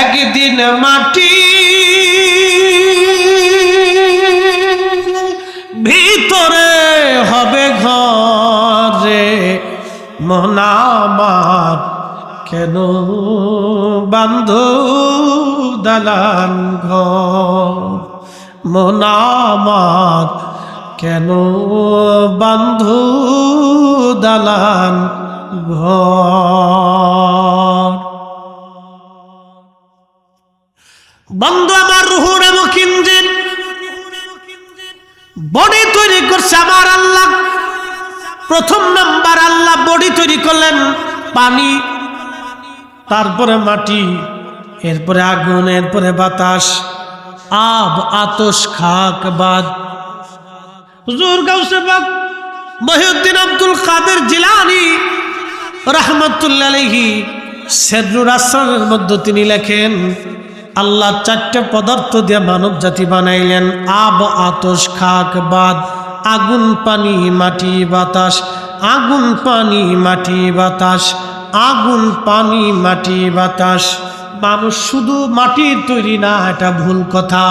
একদিন মাটি ভিতরে হবে ঘরে, মন আমার কেন বান্ধ দালান ঘর, মন আমার কেন বান্ধ দালান ঘর। বন্ধু আমার রুহুর মুকিঞ্জিন বডি তৈরি করছে আমার আল্লাহ। প্রথম নাম্বার আল্লাহ বডি তৈরি করলেন পানি, তারপরে মাটি, এরপরে আগুন, এরপরে বাতাস, আব আতশ খাক বাদ। হুজুর গাউসে পাক মহিউদ্দিন আব্দুল কাদের জিলানী রাহমাতুল্লাহ আলাইহি সিররুল আসরারের মধ্যে তিনি লেখেন, আল্লাহ চারটে পদার্থ দিয়ে মানব জাতি বানাইলেন, আব আতশ খাক বাদ, আগুন পানি মাটি বাতাস, আগুন পানি মাটি বাতাস, আগুন পানি মাটি বাতাস। মানুষ শুধু মাটির তৈরি না, এটা ভুল কথা।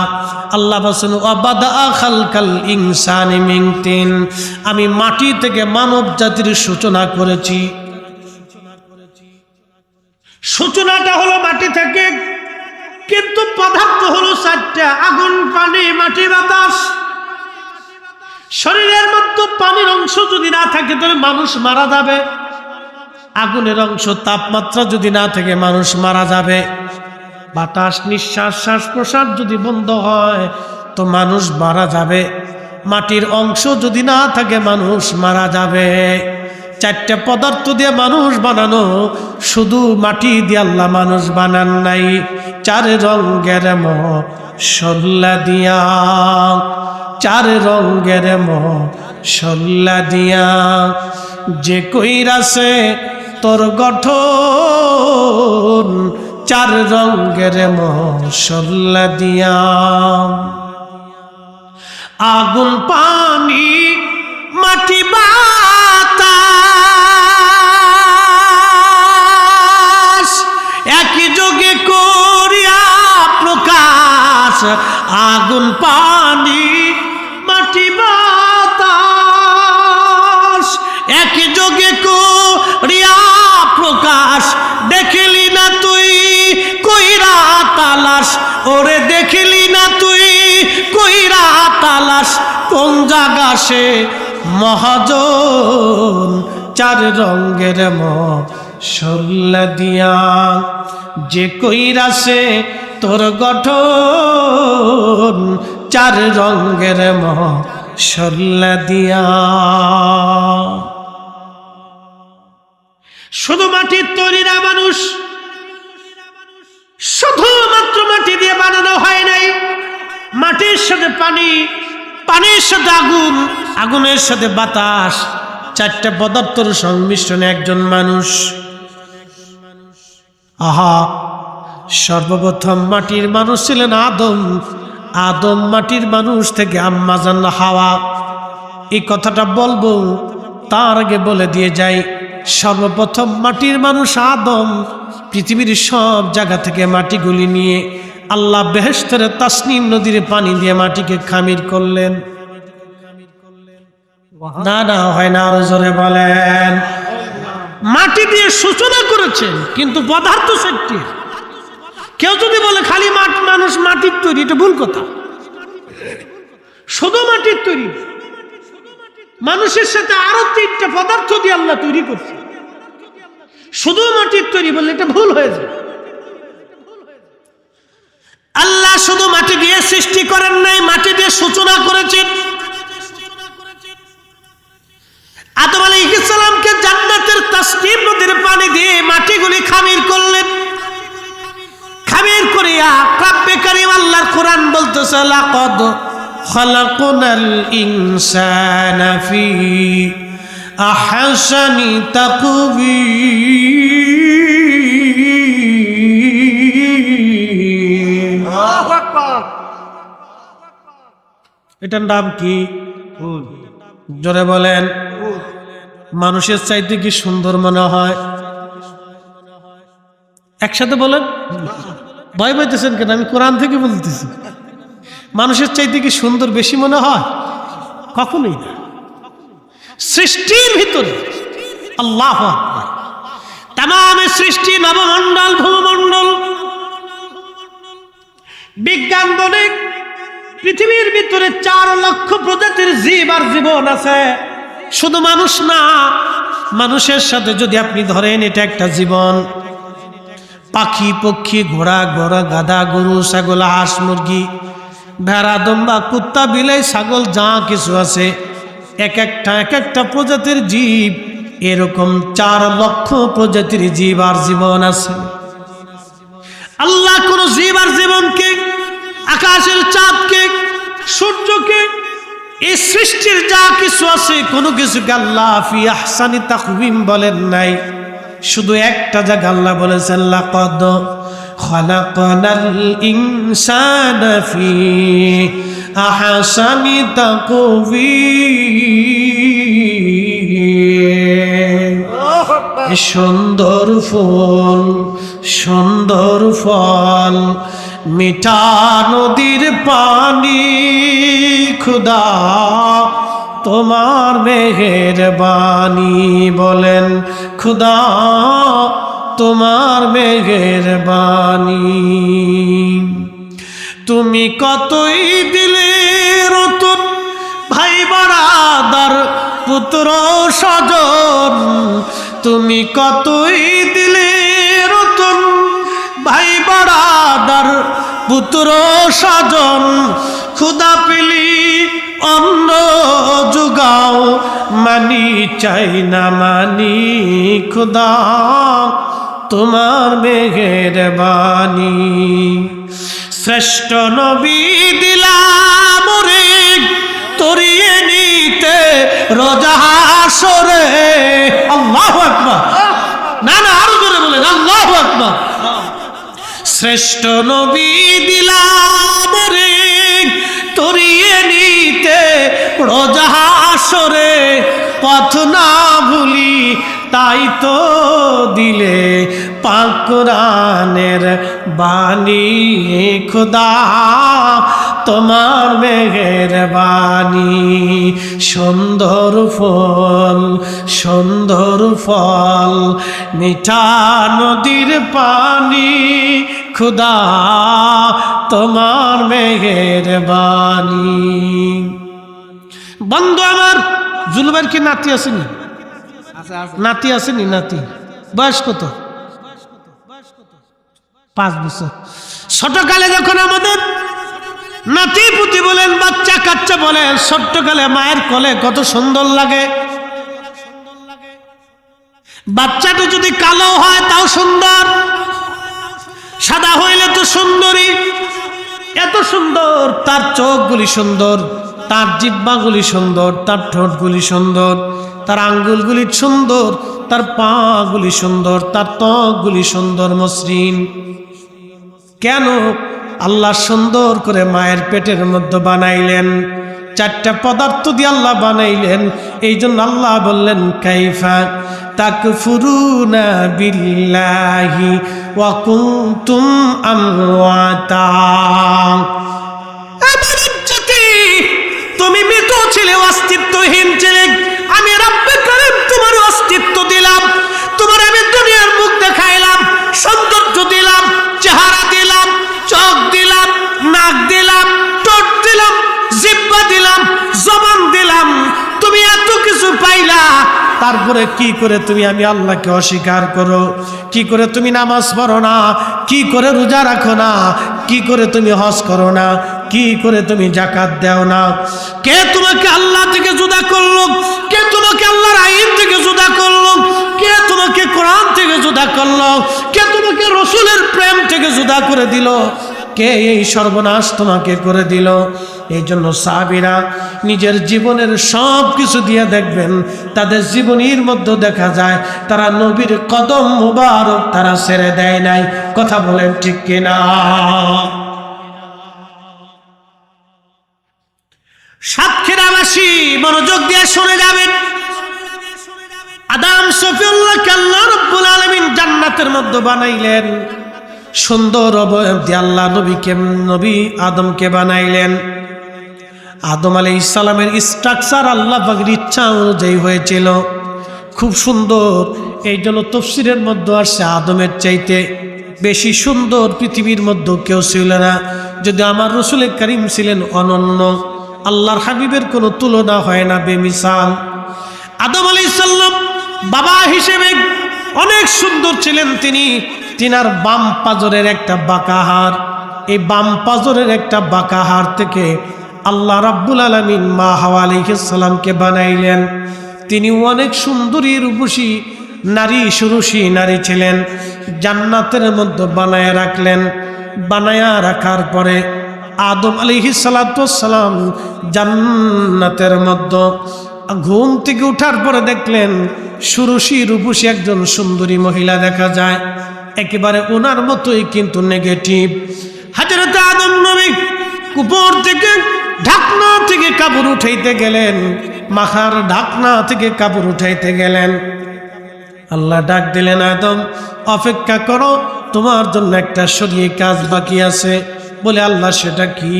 আল্লাহ বলেন ওয়াবাদা খালকাল ইনসানি মিন তিন, আমি মাটি থেকে মানব জাতির সূচনা করেছি। সূচনাটা হলো মাটি থেকে, কিন্তু পদার্থ হলো চারটা, আগুন পানি মাটি বাতাস। শরীরের মধ্যে পানির অংশ যদি না থাকে তাহলে মানুষ মারা যাবে, আগুনের অংশ তাপমাত্রা যদি না থাকে মানুষ মারা যাবে, বাতাস নিঃশ্বাস শ্বাস প্রশ্বাস যদি বন্ধ হয় তো মানুষ মারা যাবে, মাটির অংশ যদি না থাকে মানুষ মারা যাবে। চারটা পদার্থ দিয়ে মানুষ বানানো, শুধু মাটি দিয়ে আল্লাহ মানুষ বানান নাই। চার রঙের মশলা দিয়া, চার রঙের মশলা দিয়া যে কইরাছে তোর গঠন, চার রঙের মশলা দিয়া। আগুন পানি মাটি বাতাস একই যোগে করিয়া প্রকাশ, আগুন পানি মাটি বাতাস একই যোগে করিয়া প্রকাশ। দেখলি না তুই কইরা তালাশ, ওরে দেখলি না তুই কইরা তালাশ, কোন জায়গা সে মহাজন, চার রঙের মশলা দিয়া যে কইরাছে তোর গঠন, চার রঙের মশলা দিয়া। শুধু মাটির তৈরি না মানুষ, শুধুমাত্র মাটি দিয়ে বানানো হয় নাই। মাটির সাথে পানি, পানির সাথে আগুন, আগুনের সাথে বাতাস, চারটা পদার্থের সংমিশ্রণে একজন মানুষ। আহা, সর্বপ্রথম মাটির মানুষ ছিলেন আদম। আদম মাটির মানুষ থেকে আম্মা জান হাওয়া। এই কথাটা বলবো তার আগে বলে দিয়ে যাই, সর্বপ্রথম মাটির মানুষ আদম। পৃথিবীর সব জায়গা থেকে মাটিগুলি নিয়ে আল্লাহ বেহেশতের তাসনিম নদীর পানি দিয়ে মাটিকে খামির করলেন। না না হয় না, আরো জোরে বলেন। মাটি দিয়ে সূচনা করেছেন, কিন্তু পদার্থ সেটি। কেউ যদি বলে খালি মানুষ মাটির তৈরি, এটা ভুল কথা। শুধু মাটির তৈরি, মানুষের সাথে আরো তিনটা পদার্থ দিয়ে আল্লাহ তৈরি করছে। শুধু মাটির তৈরি বললে এটা ভুল হয়ে যায়। আল্লাহ শুধু মাটি দিয়ে সৃষ্টি করেন নাই, মাটি দিয়ে সূচনা করেছেন। আদম আলাইহিস সালামকে জান্নাতের তাসনিম নদীর পানি দিয়ে মাটিগুলি খামির করলেন। খামির করিয়া রব্বে কারীম আল্লাহর কোরআন বলতেছে, লাকাদ খালাকনাল ইনসানা ফি আহসানি তাকবীর। আল্লাহু আকবার। এটার নাম কি? জোরে বলেন। মানুষের চাইতে কি সুন্দর মনে হয়? একসাথে বলেন। ভয় পাইতেছেন কেন? আমি কোরআন থেকে বলতেছি। মানুষের চাইতে কি সুন্দর বেশি মনে হয়? কখনোই না। সৃষ্টির ভিতরে আল্লাহু আকবার, তামাম সৃষ্টি, নবমণ্ডল, ভূমণ্ডল, বিজ্ঞান বলে পৃথিবীর ভিতরে 4 লক্ষ প্রজাতির জীব আর জীবন আছে। শুধু মানুষ না, মানুষের সাথে যদি আপনি ধরেন এটা একটা জীবন, পাখি, পক্ষী, ঘোড়া, গাধা, গরু, ছাগল, হাঁস, মুরগি, ভেড়া, দম্বা, কুত্তা, বিলাই, ছাগল, যা কিছু আছে এক একটা প্রজাতির জীব। এরকম 4 লক্ষ প্রজাতির জীব আর জীবন আছে। আল্লাহ কোন জীব আর জীবনকে, আকাশের চাঁদকে, সূর্যকে, এই সৃষ্টির যা কিছু আছে কোনো কিছুকে আল্লাহ ফি আহসানি তাকওয়িম বলেন নাই। শুধু একটা জায়গা আল্লাহ বলেছেন লাকাদ খালাকনাল ইনসানা ফি আহসানি তাকওয়িম। সুন্দর ফুল, সুন্দর ফল, মিঠা নদীর পানি, খুদা তোমার মেহেরবানি। বলেন খুদা তোমার মেহেরবানি। তুমি কতই দিলে রতন, ভাই বারাদার, পুত্র স্বজন। তুমি কতই দিলে রতন, ভাই বারাদার, পুত্র স্বজন। খুদা পেলি অন্ন জুগাও, মানি চাই না মানি, খুদা তোমার মেহেরবানি। শ্রেষ্ঠ নবী দিলাম রে তরিয়ে নিতে রোজা হাসরে। আল্লাহু আকবার। না না, আরো জোরে বলেন আল্লাহু আকবার। শ্রেষ্ঠ নবী দিলাম রে তরিয়ে নিতে রোজা হাসরে। পথ না ভুলি তাই তো দিলে পাক কোরআনের বাণী। খুদা তোমার মেহেরবানি। সুন্দর ফুল, সুন্দর ফল, মিঠা নদীর পানি, খুদা তোমার মেহেরবানি। বন্ধু আমার, জুলুবের কি নাতি আসেনি? নাতি আসেনি? নাতি বয়স কত? 5 বছর। ছোটকালে যখন আমাদের নাতি পুতি বলেন, বাচ্চা কাচ্চা বলেন, ছোট্টকালে মায়ের কোলে কত সুন্দর লাগে। বাচ্চাটা যদি কালো হয় তাও সুন্দর, সাদা হইলে তো সুন্দরী। এত সুন্দর, তার চোখগুলি সুন্দর, তার জিহ্বাগুলি সুন্দর, তার ঠোঁটগুলি সুন্দর, তার আঙ্গুলগুলি সুন্দর, তার পাগুলি সুন্দর, তার ত্বকগুলি সুন্দর, মসৃণ। কেন? আল্লাহ সুন্দর করে মায়ের পেটের মধ্যে বানাইলেন, 4টা পদার্থ দিয়ে আল্লাহ বানাইলেন। এই জন্য আল্লাহ বললেন কাইফা তাকফুরুনা বিল্লাহি ওয়া কুনতুম আমওয়াতা। তুমি মৃত ছিলে, অস্তিত্বহীন ছিলে, আমি রব্বে কারীম তোমার অস্তিত্ব দিলাম। তোমার আমি দুনিয়ার মুখ দেখাইলাম, সৌন্দর্য দিলাম, চেহারা দিলাম, চোখ দিলাম, নাক দিলাম, ঠোঁট দিলাম, জিহ্বা দিলাম, জবান দিলাম। তুমি এত কিছু পাইলা, তারপরে কি করে তুমি আমি আল্লাহকে অস্বীকার করো? কি করে তুমি নামাজ পড়ো না? কি করে রোজা রাখো না? কি করে তুমি হজ করো না? কি করে তুমি যাকাত দাও না? কে তোমাকে আল্লাহ থেকে জুদা করলো? কে তোমাকে আল্লাহর আইন থেকে জুদা করলো? কে তোমাকে কোরআন থেকে জুদা করলো? কে তোমাকে রসুলের প্রেম থেকে জুদা করে দিল? কে এই সর্বনাশ তোমাকে করে দিল? এই জন্য সাহাবীরা নিজের জীবনের সব কিছু দিয়ে দেখবেন, তাদের জীবনীর মধ্যে দেখা যায় তারা নবীর কদম মুবারক তারা ছেড়ে দেয় নাই। কথা বলেন ঠিক কিনা? সাতক্ষীরাবাসী মনোযোগ দিয়ে শুনে যাবেন। আদম শফিউল্লাহকে আল্লাহ রাব্বুল আলামিন জান্নাতের মধ্যে বানাইলেন। সুন্দর অবয়ব দিয়ে আল্লাহ নবী আদমকে বানাইলেন। আদম আলাইহিস সালামের স্ট্রাকচার আল্লাহ পাকের ইচ্ছা অনুযায়ী হয়েছিল, খুব সুন্দর। এই জন্য তাফসীরের মধ্যে আসছে আদমের চাইতে বেশি সুন্দর পৃথিবীর মধ্যে কেউ ছিল না। যদি আমার রাসূল করিম ছিলেন অনন্য, আল্লাহর হাবিবের কোনো তুলনা হয় না, বেমিসাল। আদম আলাইহিস সালাম বাবা হিসেবে অনেক সুন্দর ছিলেন। তিনার বাম পাজরের একটা বাঁকা হাড়, এই বাম পাজরের একটা বাঁকা হাড় থেকে আল্লাহ রাব্বুল আলামিন মা হাওয়া আলাইহিস সালামকে বানাইলেন। তিনি অনেক সুন্দরী রূপসী নারী, সুরুষী নারী ছিলেন। জান্নাতের মধ্যে বানায়া রাখলেন। বানায়া রাখার পরে আদম আলাইহিস সালাতু ওয়াস সালাম জান্নাতের মধ্যে ঘুম থেকে উঠার পরে দেখলেন সুরুষী রূপসী একজন সুন্দরী মহিলা দেখা যায়, একেবারে ওনার মতোই কিন্তু নেগেটিভ। হযরত আদম নবী উপর থেকে ঢাকনা থেকে কাপড় উঠাইতে গেলেন, মাথার ঢাকনা থেকে কাপড় উঠাইতে গেলেন। আল্লাহ ডাক দিলেন, আদম অপেক্ষা করো, তোমার জন্য একটা শরীয়ী কাজ বাকি আছে। বলে আল্লাহ সেটা কি?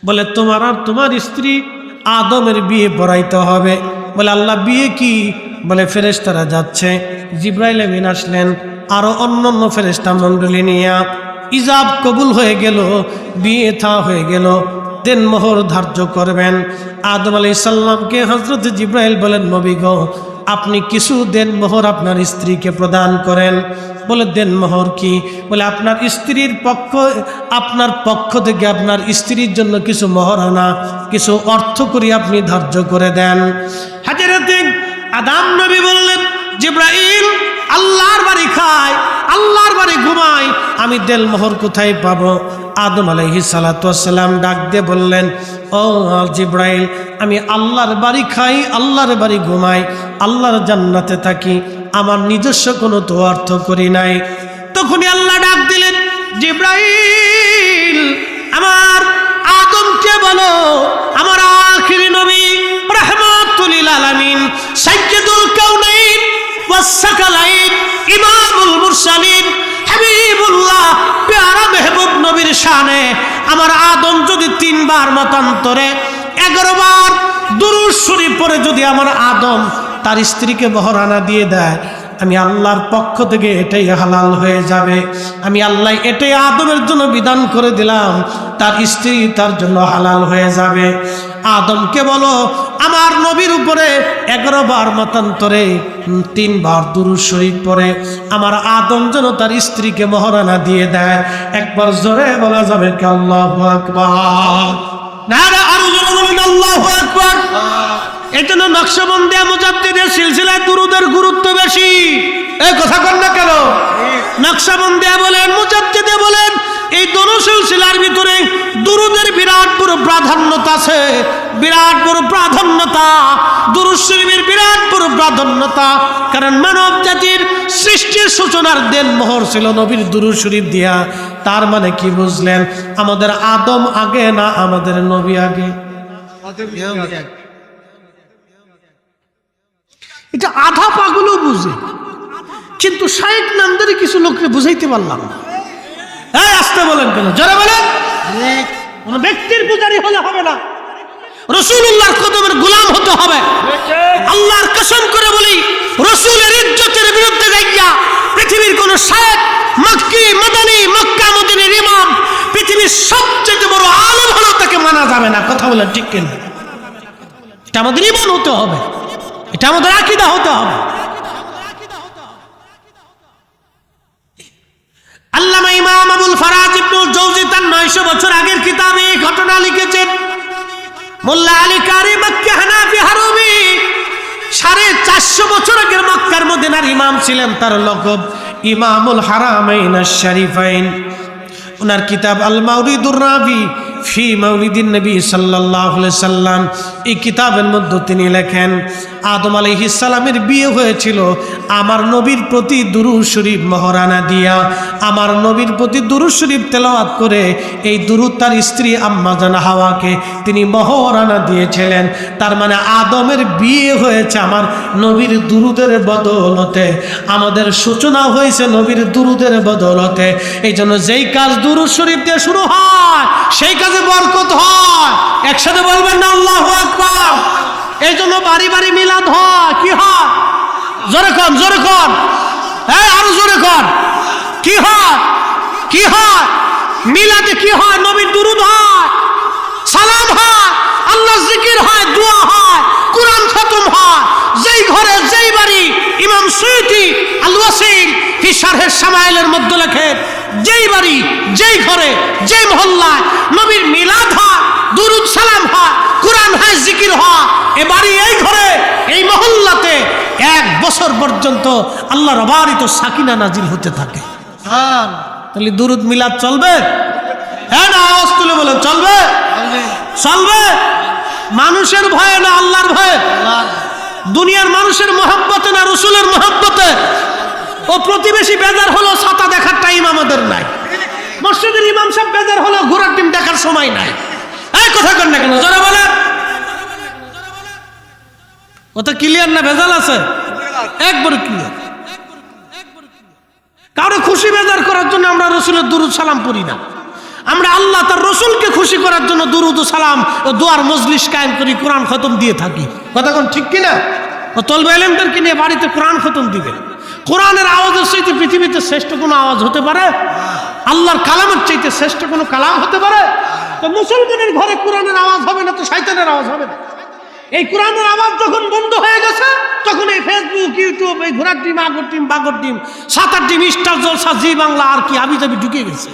বলে তোমার আর তোমার স্ত্রী আদমের বিয়ে পড়াইতে হবে। বলে আল্লাহ বিয়ে কি? বলে ফেরেশতারা যাচ্ছে। জিবরাইল আমিন আসলেন আরো অন্যান্য ফেরেশতা মণ্ডলী নিয়ে। ইজাব কবুল হয়ে গেল, বিয়ে থা হয়ে গেল। দেনমোহর ধার্য করবেন। আদম আলাইহিস সালামকে হযরত জিবরাইল বলেন, নবী গো, আপনি কিছু দেনমোহর আপনার স্ত্রীকে প্রদান করেন। বলে দেনমোহর কি? বলে আপনার পক্ষ থেকে আপনার স্ত্রীর জন্য কিছু মহারণা, কিছু অর্থ করি আপনি ধার্য করে দেন। হযরত আদম নবী বললেন, জিবরাইল আল্লাহর বাড়ি খায়, আল্লাহর বাড়ি ঘুমায়, আমি দেনমোহর কোথায় পাবো? আদম আলাইহিস সালাতু ওয়াস সালাম ডাক দিয়ে বললেন, ও জিবরাইল, আমি আল্লাহর বাড়ি খাই, আল্লাহর বাড়ি ঘুমাই, আল্লাহর জান্নাতে থাকি, আমার নিজস্ব কোনো তো অর্থ করি নাই। তখনই আল্লাহ ডাক দিলেন, জিবরাইল আমার আদমকে বলো, আমার আখিরি নবী রাহমাতুল লিল আলামিন সাইয়্যিদুল কাউনাইন ওয়াস সাকালাইন ইমামুল মুরসালিন হাবিবুল্লাহ প্যারা মেহবুব নবীর শানে আমার আদম যদি 3 বার মতান্তরে 11 বার দুরূদ শরীফ পড়ে যদি আমার আদম তার স্ত্রীকে মহরানা দিয়ে দেয়, আমি আল্লাহর পক্ষ থেকে এটাই হালাল হয়ে যাবে। আমি আল্লাহ এটাই আদমের জন্য বিধান করে দিলাম, তার স্ত্রী তার জন্য হালাল হয়ে যাবে। আদমকে বলো আমার নবীর উপরে 11 বার মতান্তরে 3 বার দুরূদ শরীফ পড়ে আমার আদম যেন তার স্ত্রীকে মহরানা দিয়ে দেয়। একবার জোরে বলা যাবে কি আল্লাহু আকবার? নারে আরো জোরে বলুন আল্লাহু আকবার। এই জন্য নকশবন্দিয়া মুজাদ্দিদের সিলসিলায় দুরুদের গুরুত্ব বেশি। এই কথা কন না কেন? নকশবন্দিয়া বলেন, মুজাদ্দিদে বলেন, এই দরুদ সিলসিলার ভিতরে দুরুদের বিরাট বড় প্রাধান্যতা আছে, বিরাট বড় প্রাধান্যতা। দুরূদ শরীফের বিরাট বড় প্রাধান্যতা, কারণ মানব জাতির সৃষ্টির সূচনার দেনমোহর ছিল নবীর দুরূদ শরীফ দিয়া। তার মানে কি বুঝলেন? আমাদের আদম আগে না আমাদের নবী আগে? এটা আধা পাগলও বুঝে, কিন্তু শাইখ নামদারি কিছু লোককে বুঝাইতে পারলাম না। আসতে বলেন কেন? যারা বলেন কোন ব্যক্তির পূজারী হলে হবে না, রাসূলুল্লাহর কদমের গোলাম হতে হবে। আল্লাহর কসম করে বলি, রাসূলের ইজ্জতের বিরুদ্ধে যাইয়া পৃথিবীর কোন শাইখ, মক্কি, মদনী, মক্কা মদিনার ইমাম, পৃথিবীর সবচেয়ে বড় আলেম হলো, তাকে মানা যাবে না। কথা বলেন ঠিক কিনা? এটা আমাদের ঈমান হতে হবে, এটা আমাদের আকীদা হতে হবে। আল্লামা ইমাম আবুল ফারাজ ইবনুল জাওজি তার 900 বছর আগের কিতাবে এই ঘটনা লিখেছেন। মোল্লা আলী কারি মক্কি হানাফি হারুমি 450 বছর আগের মক্কার মদিনার ইমাম ছিলেন। তার লকব ইমামুল হারামাইন আশ-শরীফাইন। ওনার কিতাব আল মাউরিদুর রাবি ফি মাউলিদিন নবী সাল্লাল্লাহু আলাইহি সাল্লাম, এই কিতাবের মধ্যে তিনি লেখেন, আদম আলাইহিস সালামের বিয়ে হয়েছিল আমার নবীর প্রতি দুরূদ শরীফ মহরানা দিয়া, আমার নবীর প্রতি দুরূদ শরীফ তেলাওয়াত করে এই দুরূদ তার স্ত্রী আম্মা জান হাওয়াকে তিনি মহরানা দিয়েছিলেন। তার মানে আদমের বিয়ে হয়েছে আমার নবীর দুরূদের বদৌলতে, আমাদের সূচনা হয়েছে নবীর দুরূদের বদৌলতে। এই জন্য যেই কাজ দুরূদ শরীফ দিয়ে শুরু হয় সেই কাজে বরকত হয়। একসাথে বলবেন না আল্লাহু আকবার। এই জন্য বাড়ি বাড়ি মিলাদ হয়। কি হয়? জোরে কর, জোরে কর, হ্যাঁ আরো জোরে কর। কি হয়? কি হয়? মিলাদে কি হয়? নবীর দুরূদ হয়, সালাম হয়, আল্লাহ জিকির হয়, দোয়া হয়, কোরআন খতম হয়। যেই ঘরে যেই বাড়ি, ইমাম সুয়ুতি আল ওয়াসিল ফি শারহে শামাইলের মধ্যে লেখেন, যেই বাড়ি যেই ঘরে যেই মহল্লায় নবীর মিলাদ হয়, দুরূদ সালাম হয়, কোরআন হয়, জিকির হয়, এ বাড়ি এই ঘরে এই মহল্লাতে 1 বছর পর্যন্ত আল্লাহর অবারিত সাকিনা নাজিল হতে থাকে। তাহলে দুরূদ মিলাদ চলবে? হ্যাঁ না আওয়াজ তুলে বলেন, চলবে? চলবে। মানুষের ভয়ে না আল্লাহর ভয়ে? দুনিয়ার মানুষের মহব্বতে না রসুলের মহব্বতে? ও প্রতিবেশী বেজার হলো ছাতা দেখার টাইম আমাদের নাই, মসজিদের ইমাম সাহেব বেজার হলো ঘোড়ার ডিম দেখার সময় নাই। এই কথা কর না কেন? জোরে বলে। কথা ক্লিয়ার না ভেজাল আছে? একবারে ক্লিয়ার। কারো খুশি বেজার করার জন্য আমরা রসুলের দুরূদ সালাম পড়ি না। আমরা আল্লাহ তার রসুলকে খুশি করার জন্য দুরূদ ও সালাম ও দোয়ার মজলিস কায়েম করি, কোরআন খতম দিয়ে থাকি। কথা কোন ঠিক কিনা? ও তলবে ইলমদেরকে নিয়ে বাড়িতে কোরআন খতম দিবে। কোরআনের আওয়াজের চাইতে পৃথিবীতে শ্রেষ্ঠ কোনো আওয়াজ হতে পারে? আল্লাহর কালামের চাইতে শ্রেষ্ঠ কোনো কালাম হতে পারে? তো মুসলমানের ঘরে কোরআনের আওয়াজ হবে না তো শয়তানের আওয়াজ হবে না? এই কোরআনের আওয়াজ যখন বন্ধ হয়ে গেছে তখন এই ফেসবুক, ইউটিউব, এই ঘোড়ার টিম, আগর টিম, বাগর টিম, 7-8 টিম, স্টার জলসা, জি বাংলা আর কি আবি যাবি ঢুকে গেছে।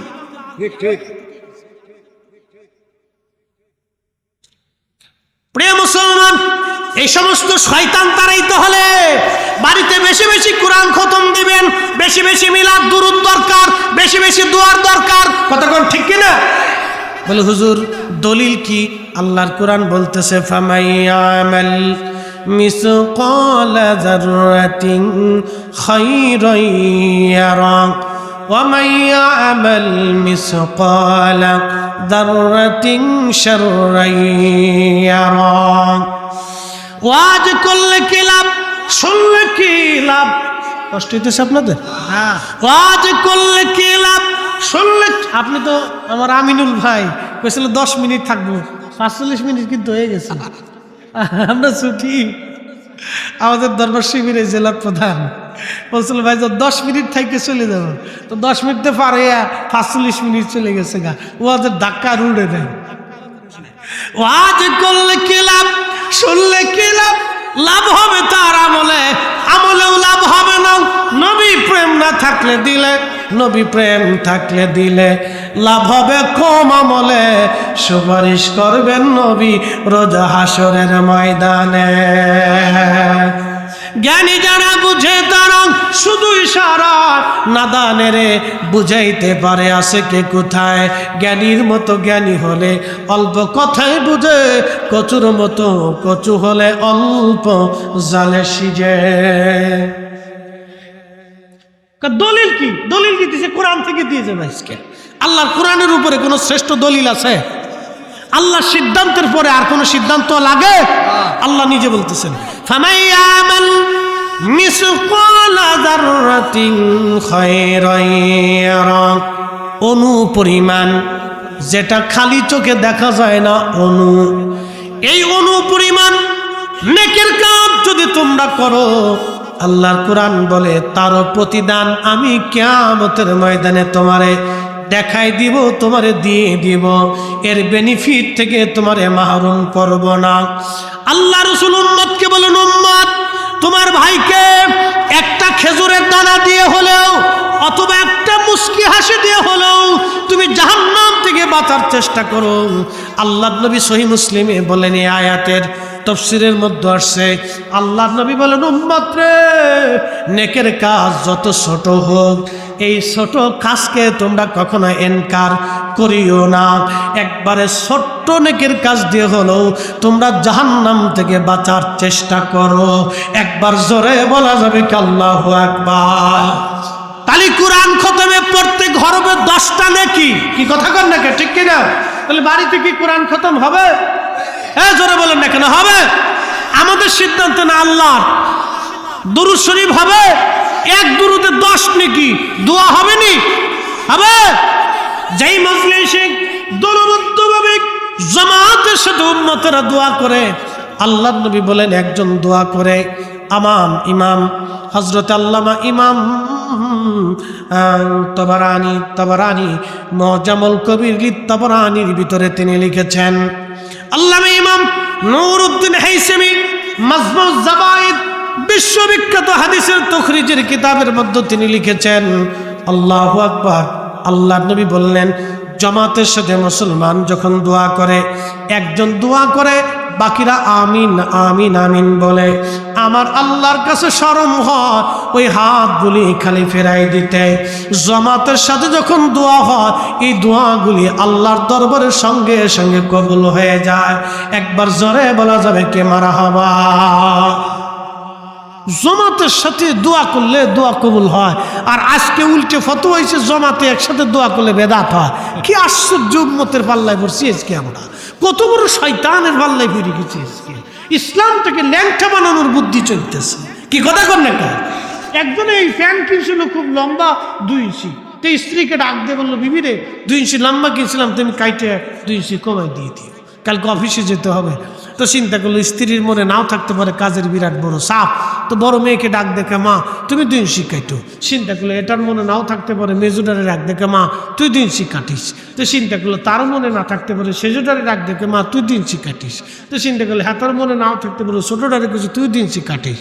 ঠিক। প্রিয় মুসলমান, এই সমস্ত শয়তান তাড়াইতে হলে বাড়িতে বেশি বেশি কোরআন খতম দিবেন, বেশি বেশি মিলাদ দুরূদ দরকার, বেশি বেশি দোয়ার দরকার। কথা কোন ঠিক কিনা? বলে হুজুর দলিল কি? আল্লাহর কোরআন বলতেছে ফামাইয়ামাল মিসকালা যাররাতিন খায়রান ইয়ারা ওয়া মাইয়ামাল মিসকালা যাররাতিন শাররান ইয়ারা। ওয়াজ করলে কি লাভ, শুনলে কি লাভ? কষ্ট হইতেছে আপনাদের? হ্যাঁ। ওয়াজ করলে কি লাভ, শুনলে? আপনি তো আমার আমিনুল ভাই কইছিল 10 মিনিট থাকবো, 45 মিনিট কিন্তু হয়ে গেছে। আমরা ছুটি, আমাদের দরবার শিবিরে জেলার প্রধান বলছিল ভাই 10 মিনিট থেকে চলে যাব, তো 10 মিনিটে পার হয়ে 45 মিনিট চলে গেছে গা। ওয়াজের ধাক্কা উড়ে দেয়। ওয়াজ করলে কি লাভ, শুনলে কি লাভ? লাভ হবে তার আমলে, আমলেও লাভ হবে না। নবী প্রেম না থাকলে দিলে, নবী প্রেম থাকলে দিলে লাভ হবে কম আমলে। সুপারিশ করবেন নবী রোজ হাসরের ময়দানে। জ্ঞানী যারা বুঝে তারা শুধু ইশারা, নাদানেরে বুঝাইতে পারে আছে কে কোথায়। জ্ঞানীর মতো জ্ঞানী হলে অল্প কথাই বুঝে, কচুর মতো কচু হলে অল্প জালে সিজে। দলিল কি? দলিল কি দিয়েছে? কোরআন থেকে দিয়েছে ভাইসকে। আল্লাহর কোরআনের উপরে কোনো শ্রেষ্ঠ দলিল আছে? আল্লাহর সিদ্ধান্তের পরে আর কোনো সিদ্ধান্ত লাগে? আল্লাহ নিজে বলতেছেন ফামাইয়ামাল মিসকালা যাররাতিন খায়রান ইয়ারা। অণু পরিমাণ, যেটা খালি চোখে দেখা যায় না, অণু, এই অণু পরিমাণ নেকের কাজ যদি তোমরা করো, আল্লাহর কোরআন বলে তার প্রতিদান আমি কিয়ামতের ময়দানে তোমারে দেখাই দিব, তোমারে দিয়ে দিব। এর বেনিফিট থেকে তোমারে মাহরুম করব না। আল্লাহ রাসূল উম্মতকে বলেন, উম্মত তোমার ভাইকে একটা খেজুরের দানা দিয়ে হলেও অথবা একটা মুস্কি হাসি দিয়ে হলেও তুমি জাহান্নাম থেকে বাঁচার চেষ্টা করো। আল্লাহর নবী সহিহ মুসলিমে বলেন, এই আয়াতের তাফসীরের মধ্যে আসছে, আল্লাহর নবী বলেন, উম্মত রে, নেকের কাজ যত ছোট হোক, এই ছোট কাজকে তোমরা কখনো এনকার করিও না। একবারে ছোট্ট নেকের কাজ দিয়ে হলেও তোমরা জাহান্নাম থেকে বাঁচার চেষ্টা করো। একবার জোরে বলা যাবে কি আল্লাহু আকবার। তাহলে কোরআন খতমে প্রত্যেক হরফে 10টা নেকি। কি কথা কন না কে, ঠিক কিনা? তাহলে বাড়িতে কি কোরআন খতম হবে? হ্যাঁ জোরে বলেন না কেন হবে? আমাদের সিদ্ধান্ত না আল্লাহর। দুরূদ শরীফ হবে, এক দুরুদে 10 নেকি। দোয়া হবে নি? হবে। যেই মজলিসে দলবদ্ধভাবে জামাতের সাথে উম্মতেরা দোয়া করে, আল্লাহর নবী বলেন একজন দোয়া করে ইমাম হযরত আল্লামা ইমাম তাবরানী মুজামুল কবির তাবরানীর ভিতরে তিনি লিখেছেন, আল্লামা ইমাম নুরউদ্দিন হাইসামি মাজমু'উজ যাবায়েদ বিশ্ববিখ্যাত হাদিসের তখরিজের কিতাবের মধ্যে তিনি লিখেছেন, আল্লাহু আকবার। আল্লাহর নবী বললেন জামাতের সাথে মুসলমান যখন দোয়া করে, একজন দোয়া করে বাকিরা আমিন আমিন আমিন বলে, আমার আল্লাহর কাছে শরম হয় ওই হাতগুলি খালি ফেরাই দিতে। জামাতের সাথে যখন দোয়া হয় এই দোয়াগুলি আল্লাহর দরবারের সঙ্গে সঙ্গে কবুল হয়ে যায়। একবার জোরে বলা যাবে কে মারহাবা। জামাতের সাথে দোয়া করলে দোয়া কবুল হয়, আর আজকে উল্টে ফতোয়া হয়েছে জামাতে একসাথে দোয়া করলে বেদাত হয়। কি আশ্চর্য উম্মতের পাল্লায় পড়ছি আজকে আমরা, কত বড় শয়তানের পাল্লায় পড়ে গেছি আজকে। ইসলামটাকে ল্যাংটা বানানোর বুদ্ধি চলতেছে। কি কথা কর না কেন? একজনে এই ফ্যান কিনছিল খুব লম্বা 2 ইঞ্চি, তো স্ত্রীকে ডাক দিয়ে বললো, বিবি রে 2 ইঞ্চি লম্বা কিনছিলাম, তুমি কাইটে 2 ইঞ্চি কমাই দিয়ে দিও, কালকে অফিসে যেতে হবে। তো চিন্তা করলো স্ত্রীর মনে নাও থাকতে পারে কাজের বিরাট বড় চাপ, তো বড় মেয়েকে ডাক দেখে, মা তুমি 2 ইঞ্চি কাটো। চিন্তা করলো এটার মনে নাও থাকতে পারে মেজুডারে ডাক দেখে, মা তুই 2 ইঞ্চি কাটিস। তো চিন্তা করলো তার মনে না থাকতে পারে সেজুডারে ডাক দেখে, মা তুই 2 ইঞ্চি কাটিস। তো চিন্তা করলো হাতার মনে নাও থাকতে পারে ছোটোটারে কিছু, তুই 2 ইঞ্চি কাটিস।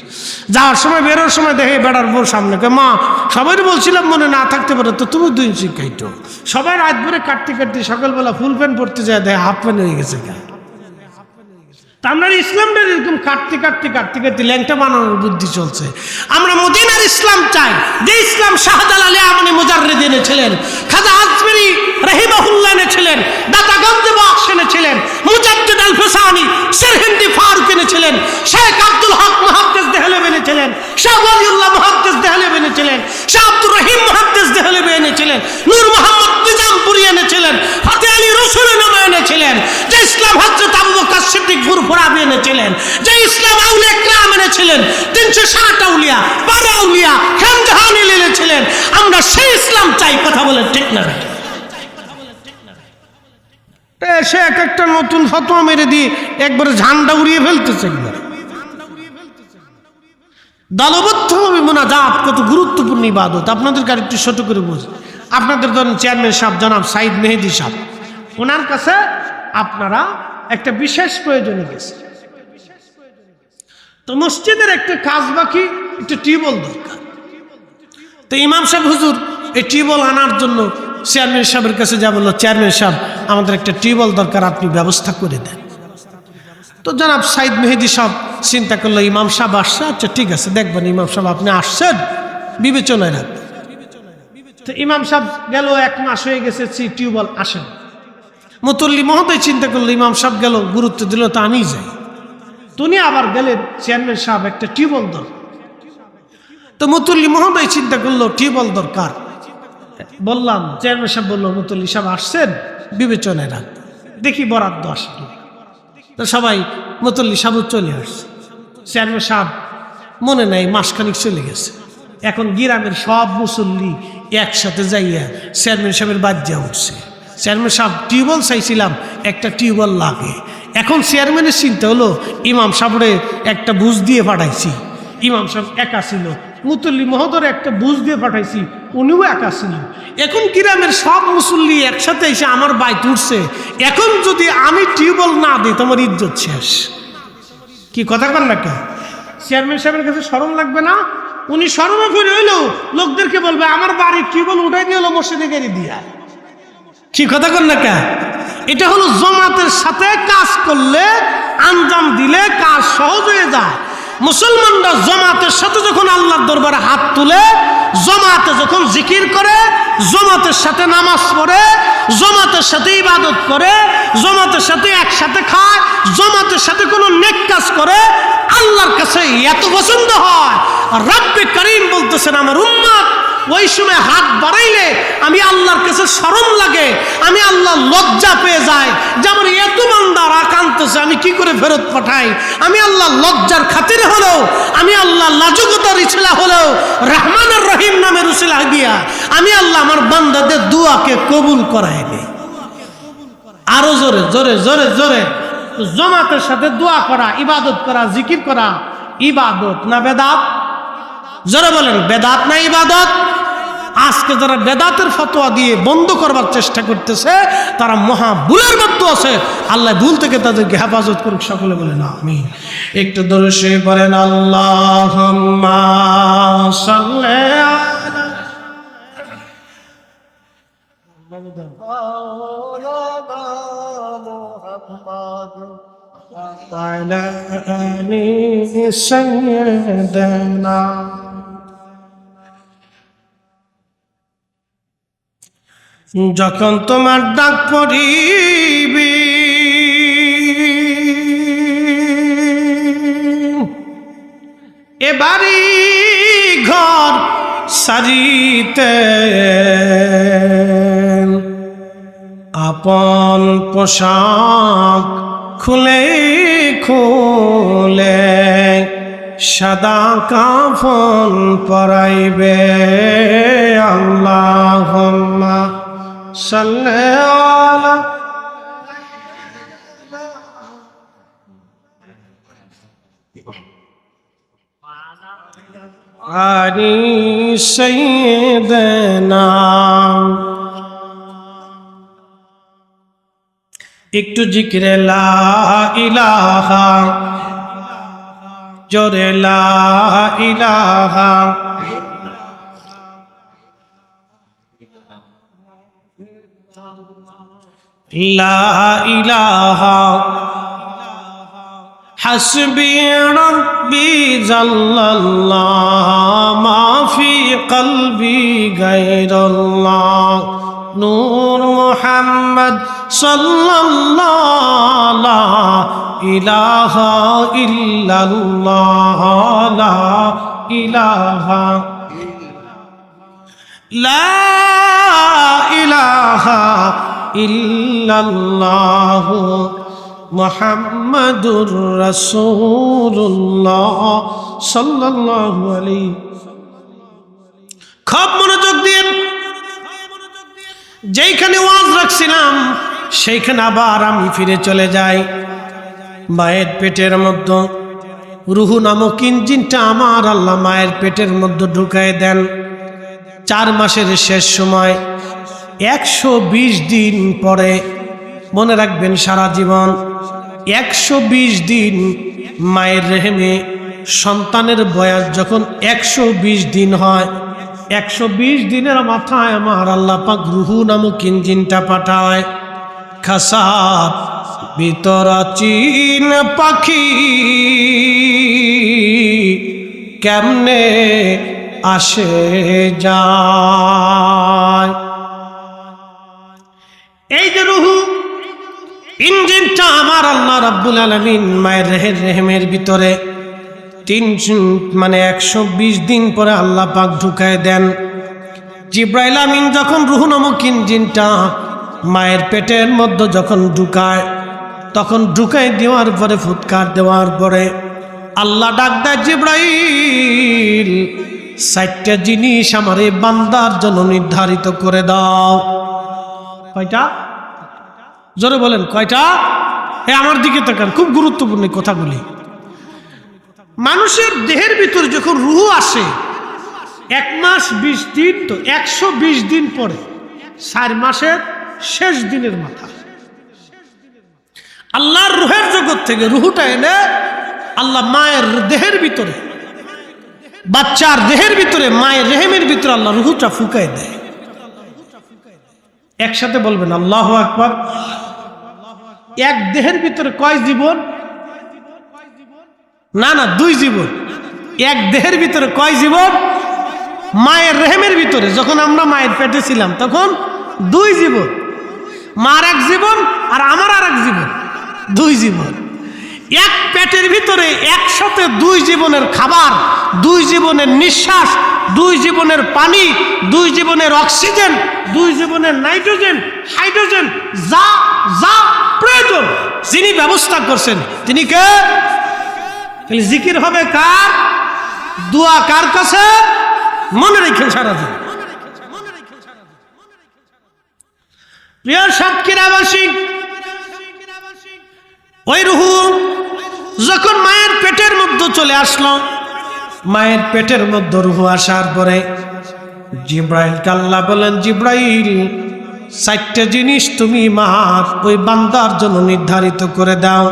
যাওয়ার সময় বেরোর সময় দেখে বেড়ার বোর সামনে, মা সবাই বলছিলাম মনে না থাকতে পারে, তো তুমি 2 ইঞ্চি কাটো। সবাই রাত ভরে কাটতে কাটতে সকালবেলা ফুল প্যান্ট পরতে যায়, দেখে হাফ প্যান্ট হয়ে গেছে। আমরা ইসলামটা এরকম কাটতে কাটতে কাটতে কাটতে ল্যাংটা বানানোর বুদ্ধি চলছে। আমরা মদিনার ইসলাম চাই, যে ইসলাম শাহজালাল আমনি মুজাররিদ এনেছিলেন, খাজা আজমেরি রাহিমাহুল্লাহ এনেছিলেন, দাতা গঞ্জে বখশ এনেছিলেন, মুজাদ্দিদ আল ফিসানি সিরহিন্দি ফারুক এনেছিলেন, শেখ আব্দুল হক মুহাদ্দিস দেহলভী এনেছিলেন, শাহ ওয়ালিউল্লাহ মুহাদ্দিস দেহলভী এনেছিলেন, শাহ আব্দুর রহিম মুহাদ্দিস দেহলভী এনেছিলেন, নূর মোহাম্মদ নিজামপুরি এনেছিলেন, ফতেহ আলী রসুল নামে এনেছিলেন, যে ইসলাম হযরত আবু বকর সিদ্দিক ফুরফুরাবি এনেছিলেন, যে ইসলাম আউলিয়া কিরাম এনেছিলেন, 360 আউলিয়া 12 আউলিয়া খানজাহানি এনেছিলেন। আমরা সেই ইসলাম চাই। কথা বলেন ঠিক না? সে এক একটা নতুন ফতোয়া মেরে দিয়ে একবারে ঝান্ডা উড়িয়ে ফেলতেছে। একবার দলবদ্ধভাবে মুনাজাত কত গুরুত্বপূর্ণ ইবাদত, আপনাদেরকে আরেকটু ছোট করে বুঝি। আপনাদের ধরেন চেয়ারম্যান সাহেব জনাব সাইদ মেহেদী সাহেব, ওনার কাছে আপনারা একটা বিশেষ প্রয়োজনে গেছে, তো মসজিদের একটা কাজ বাকি, একটা টিউবওয়েল দরকার। তো ইমাম সাহেব হুজুর এই টিউবওয়েল আনার জন্য চেয়ারম্যান সাহেবের কাছে যা বললো, চেয়ারম্যান সাহেব আমাদের একটা টিউবওয়েল দরকার, আপনি ব্যবস্থা করে দেন। তো জনাব সাইদ মেহেদী সাহেব চিন্তা করলো ইমাম সাহেব আসছে, আচ্ছা ঠিক আছে দেখবেন ইমাম সাহেব আপনি আসছেন, বিবেচনায় রাখবেন। তো ইমাম সাহেব গেল, 1 মাস হয়ে গেছে, টিউবওয়েল আসেন। মুতল্লি মহোদয় চিন্তা করলো ইমাম সাহেব গেল, গুরুত্ব দিল, তো আমি যাই। তুমি আবার গেলেন, চেয়ারম্যান সাহেব একটা টিউবওয়েল দরকার। তো মুতল্লি মহোদয় চিন্তা করলো টিউবওয়েল দরকার, বললাম চেয়ারম্যান সাহেব বললো মুতল্লি সাহেব আসছেন, বিবেচনায় রাখ, দেখি বরাদ্দ আসলো। তো সবাই মুতল্লি সাহেব চলে আসছে, চেয়ারম্যান সাহেব মনে নাই মাসখানিক চলে গেছে। এখন গ্রামের সব মুসল্লি একসাথে যাইয়া চেয়ারম্যান সাহেবের বাজ্যা উঠছে। চেয়ারম্যান সাহেব টিউবওয়েল চাইছিলাম, একটা টিউবওয়েল লাগে। এখন চেয়ারম্যানের চিন্তা হলো ইমাম সাহেবরে একটা বুঝ দিয়ে পাঠাইছি, ইমাম সাহেব একা ছিল, মুতল্লি মহোদয় একটা বুঝ দিয়ে পাঠাইছি, উনিও একা ছিল। এখন গ্রামের সব মুসল্লি একসাথে এসে আমার বাইত উঠছে, এখন যদি আমি টিউবওয়েল না দিই তোমার ইজ্জত শেষ। কি কথা কন না কেন? চেয়ারম্যান সাহেবের কাছে শরম লাগবে না? উনি শরমে পড়ে হইলো লোকদেরকে বলবে আমার বাড়ির টিউবওয়েল উঠাই দিয়ে হলো মসজিদে গেড়ে দিয়া। কি কথা কন না কেন? এটা হলো জামাতের সাথে কাজ করলে, আঞ্জাম দিলে কাজ সহজ হয়ে যায়। মুসলমানরা জামাতের সাথে যখন আল্লাহর দরবারে হাত তুলে, জামাতে যখন জিকির করে, জামাতের সাথে নামাজ পড়ে, জামাতের সাথে ইবাদত করে, জামাতের সাথে একসাথে খায়, জামাতের সাথে কোনো নেক কাজ করে, আল্লাহর কাছে এত পছন্দ হয়। রব্বে করিম বলতেছেন আমার উম্মত ওই সময় হাত বাড়াইলে আমি আল্লাহর কাছে শরম লাগে, আমি আল্লাহ লজ্জা পেয়ে যাই যে আমার এত বান্দারা কাঁদতেছে, আমি কি করে ফেরত পাঠাই। আমি আল্লাহ লজ্জার খাতিরে হলেও, আমি আল্লাহ লাজুকতার ইছলা হলেও রহমানুর রহিম নামের উসিলা দিয়া আমি আল্লাহ আমার বান্দাদের দুয়াকে কবুল করাই দেই। আরো জোরে জোরে জোরে জোরে। জামাতের সাথে দোয়া করা, ইবাদত করা, জিকির করা ইবাদত না বেদাত? জোরে বলেন, বেদাত না ইবাদত? আজকে যারা বেদাতের ফতোয়া দিয়ে বন্ধ করবার চেষ্টা করতেছে তারা মহা ভুলের মধ্যে আছে। আল্লাহ ভুল থেকে তাদেরকে হেফাজত করুক। সকলে বলেন আমিন। একটু দরুদ শরীফ পড়েন। আল্লাহুম্মা সাল্লি আলা আলি সাইয়্যিদিনা। যখন তোমার ডাক পড়িবি এবারে ঘর সারিতে আপন পোশাক খুলে খুলে সাদা কাফন পরাইবে। আল্লাহুম্মা সাল্লি আলা আলি সাইয়্যিদিনা। একটু জিকিরে লা ইলাহা, জোরে লা ইলাহা লা ইলাহা হাসবি রব্বি জাল্লাল্লাহ মা ফি কলবি গায়রুল্লাহ নূর মুহাম্মদ সাল্লাল্লাহু লা ইলাহা ইল্লাল্লাহ লা ইলাহা লা ইলাহা ইল্লাল্লাহ মুহাম্মাদুর রাসূলুল্লাহ সাল্লাল্লাহু আলাইহি। খুব মনোযোগ দিন। যেইখানে ওয়াজ রাখছিলাম সেইখানে আবার আমি ফিরে চলে যাই। মায়ের পেটের মধ্যে রুহু নামক ইঞ্জিনটা আমার আল্লাহ মায়ের পেটের মধ্যে ঢুকায় দেন। 4 মাসের শেষ সময় 120 দিন পরে, মনে রাখবেন সারা জীবন 120 দিন মায়ের রেহেমে সন্তানের বয়স যখন 120 দিন হয়, 120 দিনের মাথায় আমার আল্লাহ পাক রুহু নামক ইঞ্জিনটা পাঠায়। খাসার ভিতর চিন পাখি কেমনে আসে যায়। এই যে রুহু ইঞ্জিনটা আমার আল্লাহ রাব্বুল আলামিন মায়ের রেহেমের ভিতরে 120 দিন পরে আল্লাহ পাক ঢুকায় দেন। জিব্রাইল আমিন যখন রুহু নামক ইঞ্জিনটা মায়ের পেটের মধ্যে যখন ঢুকায়, তখন ঢুকাই দেওয়ার পরে ফুৎকার দেওয়ার পরে আল্লাহ ডাক দেয়, জিব্রাইল 4টা জিনিস আমার এই বান্দার জন্য নির্ধারিত করে দাও। কয়টা? জোরে বলেন কয়টা? আমার দিকে তাকান, খুব গুরুত্বপূর্ণ কথাগুলি। মানুষের দেহের ভিতর যখন রুহু আসে 1 মাস 20 দিন, তো 120 দিন পরে 4 মাসের শেষ দিনের মাথা আল্লাহর রুহের জগৎ থেকে রুহুটা এনে আল্লাহ মায়ের দেহের ভিতরে, বাচ্চার দেহের ভিতরে, মায়ের রেহেমের ভিতরে আল্লাহ রুহুটা ফুকায় দেয়। একসাথে বলবেন আল্লাহু আকবার। এক দেহের ভিতরে কয় জীবন? না 2 জীবন। এক দেহের ভিতরে কয় জীবন? মায়ের রেহেমের ভিতরে যখন আমরা মায়ের পেটে ছিলাম তখন 2 জীবন। মার এক জীবন আর আমার আর এক জীবন, দুই জীবন। এক পেটের ভিতরে একসাথে দুই জীবনের খাবার, দুই জীবনের নিঃশ্বাস, দুই জীবনের পানি, দুই জীবনের অক্সিজেন, দুই জীবনের নাইট্রোজেন, হাইড্রোজেন, যা যা প্রয়োজন যিনি ব্যবস্থা করছেন তিনি কে? জিকির হবে কার? দোয়া কার কাছে? মনে রেখেন সারাদিন। প্রিয় সাতক্ষীরাবাসী, ওই রুহু যখন মায়ের পেটের মধ্যে চলে আসলো, মায়ের পেটের মধ্যে রুহু আসার পরে জিব্রাইলকে আল্লাহ বলেন, জিব্রাইল 4টে জিনিস তুমি মার ওই বান্দার জন্য নির্ধারিত করে দাও।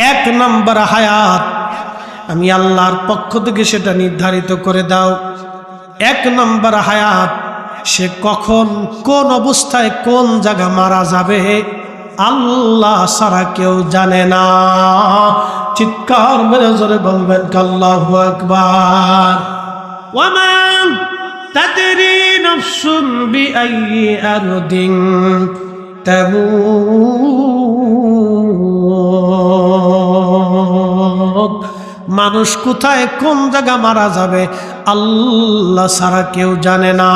1 নম্বর হায়াত, আমি আল্লাহর পক্ষ থেকে সেটা নির্ধারিত করে দাও। 1 নম্বর হায়াত, সে কখন কোন অবস্থায় কোন জায়গা মারা যাবে আল্লাহ ছাড়া কেউ জানে না। চিৎকার মেরে জোরে বলবেন আল্লাহু আকবার। ওয়ামা তাদরি নাফসুন বিআইয়ি আরদিন তামুত, মানুষ কোথায় কোন জায়গা মারা যাবে আল্লাহ ছাড়া কেউ জানে না।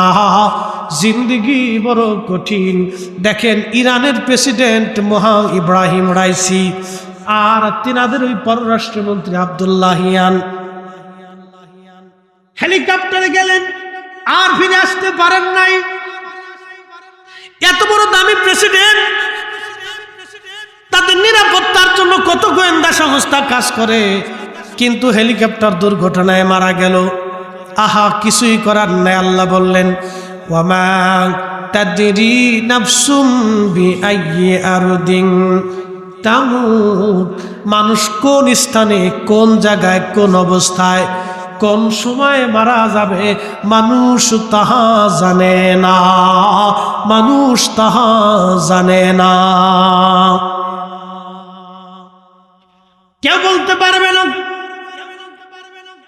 জিন্দেগি বড় কঠিন। দেখেন ইরানের প্রেসিডেন্ট ইব্রাহিম রাইসি আর তিনাদের ওই পররাষ্ট্রমন্ত্রী আব্দুল্লাহিয়ান হেলিকপ্টারে গেলেন আর ফিরে আসতে পারেন নাই। এত বড় দামি প্রেসিডেন্ট, তাদের নিরাপত্তার জন্য কত গোয়েন্দা সংস্থা কাজ করে, কিন্তু হেলিকপ্টার দুর্ঘটনায় মারা গেল। আহা, কিছুই করার নাই। আল্লাহ বললেন, ওয়ামা তাদরি নাফসুম বিআইয়ি আরদিন তামুত, মানুষ কোন স্থানে কোন জায়গায় কোন অবস্থায় কোন সময় মারা যাবে মানুষ তাহা জানে না, মানুষ তাহা জানে না। কেউ বলতে পারবে না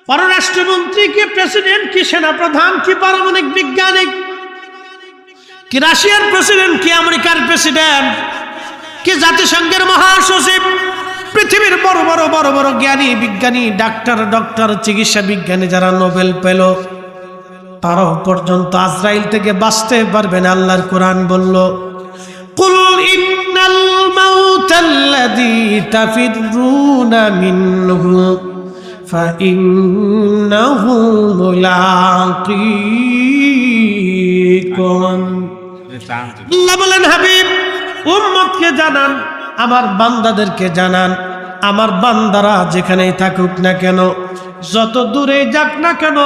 পররাষ্ট্রমন্ত্রী কি, প্রেসিডেন্ট কি, সেনাপ্রধান কি, পারমাণবিক বিজ্ঞানী কি, রাশিয়ার প্রেসিডেন্ট কি, আমেরিকার প্রেসিডেন্ট কি, জাতিসংঘের মহাসচিব, পৃথিবীর বড় বড় বড় বড় জ্ঞানী বিজ্ঞানী, ডক্টর চিকিৎসা বিজ্ঞানী যারা নোবেল পেল, তারাও পর্যন্ত আজরাইল থেকে বাঁচতে পারবে না। আল্লাহর কোরআন বলল, কুল ইন্নাল মাউতাল্লাযী তাফিরুনা মিনহু ফাইন্নাহু মুলাকীকুম। আল্লাহ বলেন, হাবিব উম্মতকে জানান, আমার বান্দাদেরকে জানান, আমার বান্দারা যেখানেই থাকুক না কেন, যত দূরে যাক না কেন,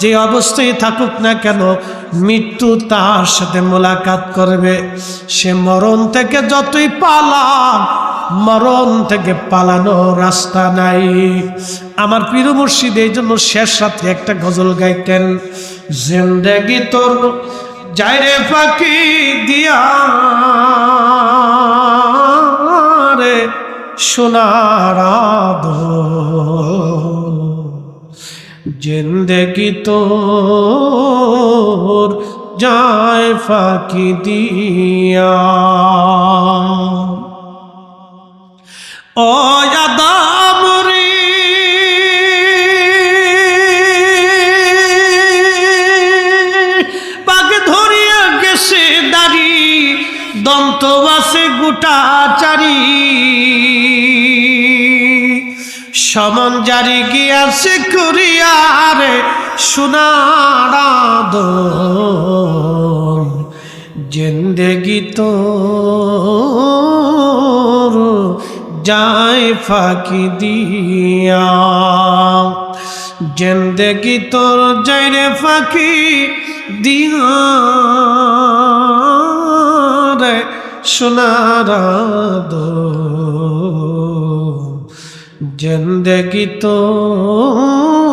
যে অবস্থায় থাকুক না কেন, মৃত্যু তার সাথে মোলাকাত করবে। সে মরণ থেকে যতই পালান, মরণ থেকে পালানো রাস্তা নাই। আমার পীর মুর্শিদ এই জন্য শেষ রাত্রে একটা গজল গাইতেন, জিন্দেগি তোর যাইরে ফাঁকি দিয়া রে সোনার আদর, জিন্দেগি তোর যায় ফাঁকি দিয়া। ও আদম রে পাক ধরিয়া গেছে দাড়ি, দন্ত আছে গোটা চারি, সমন জারি গিয়াছে করিয়ারে সোনার আদর, জিন্দেগি তোর যায় ফাঁকি দিয়া, জিন্দেগি তোর যায় রে ফাঁকি দিয়া রে সোনার আদর, জিন্দেগি তোর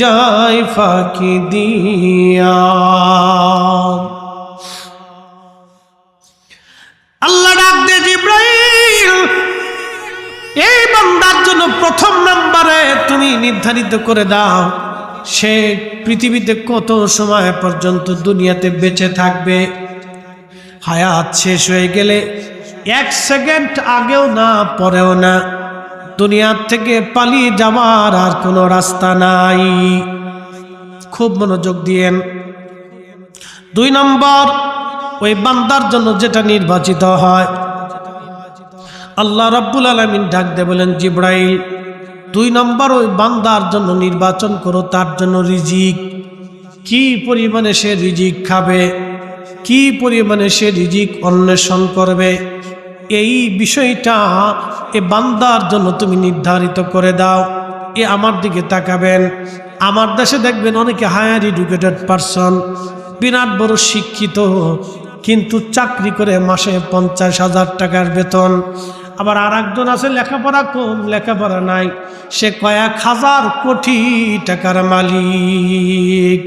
যায় ফাঁকি দিয়া। আল্লাহ ডাক দে, জিব্রাইল এই বান্দার জন্য প্রথম নম্বরে তুমি নির্ধারিত করে দাও সে পৃথিবীতে কত সময় পর্যন্ত দুনিয়াতে বেঁচে থাকবে। হায়াত শেষ হয়ে গেলে 1 সেকেন্ড আগেও না পরেও না, দুনিয়ার থেকে পালিয়ে যাওয়ার আর কোনো রাস্তা নাই। খুব মনোযোগ দিয়েন। 2 নম্বর, ওই বান্দার জন্য যেটা নির্বাচিত হয়, আল্লাহ রাব্বুল আলামিন ডাক দিয়ে বলেন, জিবরাইল 2 নম্বর ওই বান্দার জন্য নির্বাচন করো, তার জন্য রিজিক। কি পরিমাণে সে রিজিক খাবে, কি পরিমাণে সে রিজিক অন্বেষণ করবে, এই বিষয়টা এ বান্দার জন্য তুমি নির্ধারিত করে দাও। এ আমার দিকে তাকাবেন। আমার দেশে দেখবেন অনেকে হায়ার এডুকেটেড পারসন, বিরাট বড় শিক্ষিত, কিন্তু চাকরি করে মাসে 50,000 টাকার বেতন। আবার আর একজন আছে লেখাপড়া কম, লেখাপড়া নাই, সে কয়েক হাজার কোটি টাকার মালিক।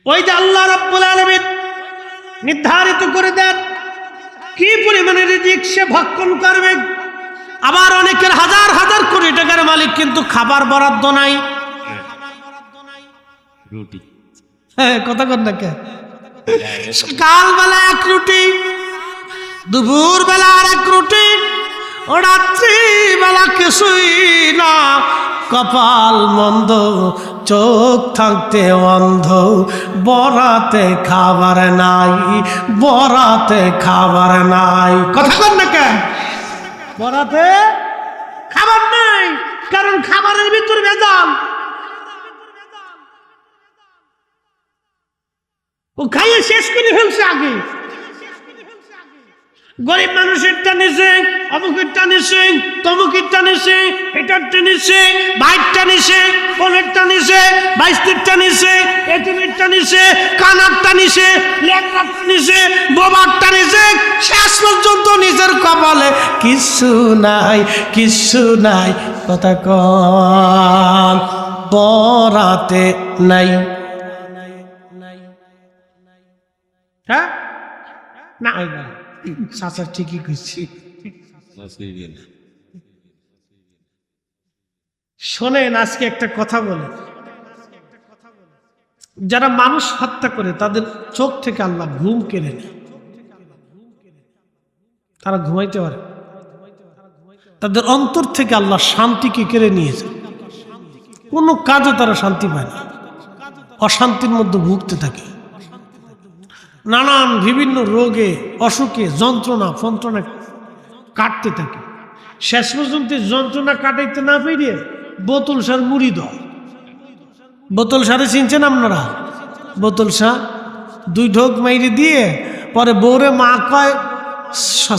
ওই যে আল্লাহ রাব্বুল আলামিন নির্ধারিত করে দেন কি পরিমাণে রিজিক সে ভক্ষণ করবে। আবার অনেকের হাজার হাজার কোটি টাকার মালিক, কিন্তু খাবার বরাদ্দ নাই। রুটি হ্যাঁ, কথা কর না কে? সকালবেলা 1 রুটি, দুপুর বেলা 1 রুটি, ও রাত্রি বেলা কিছুই না। কপাল মন্দ, চোখ থাকতে অন্ধ, বরাতে খাবার নাই, বরাতে খাবার নাই। কথা কর না কে? বরাতে খাবার নাই, কারণ খাবারের ভিতর ভেজাল। ও খাইয়ে শেষ করে ফেলছে আগে। গরিব মানুষের টানেছে, অমুকের টানেছে, তমুকের টানেছে, এটার টানেছে, বাইর টানেছে, বোনের টানেছে, বাইস্তির টানেছে, এতিমের টানেছে, কানার টানেছে, লেখার টানেছে, বোবার টানেছে, শেষ পর্যন্ত নিজের কপালে কিচ্ছু নাই, কিচ্ছু নাই। কথা কন, বরাতে নাই। হ্যাঁ না, চাচা ঠিকই কইছি। শোনেন, আজকে একটা কথা বলে, যারা মানুষ হত্যা করে তাদের চোখ থেকে আল্লাহ ঘুম কেড়ে নেয়। তারা ঘুমাইতে পারে, তাদের অন্তর থেকে আল্লাহ শান্তিকে কেড়ে নিয়েছে। কোনো কাজে তারা শান্তি পায় না, অশান্তির মধ্যে ভুগতে থাকে। নানান বিভিন্ন রোগে, অসুখে, যন্ত্রণা ফন্ত্রণা কাটতে থাকে। শেষ পর্যন্ত যন্ত্রণা কাটাইতে না পেরে বোতল সার মুড়ি দেয়। বোতল সারে চিনছেন আপনারা? বোতল সার 2 ঢোক মাইরে দিয়ে পরে বউরে মা কয়,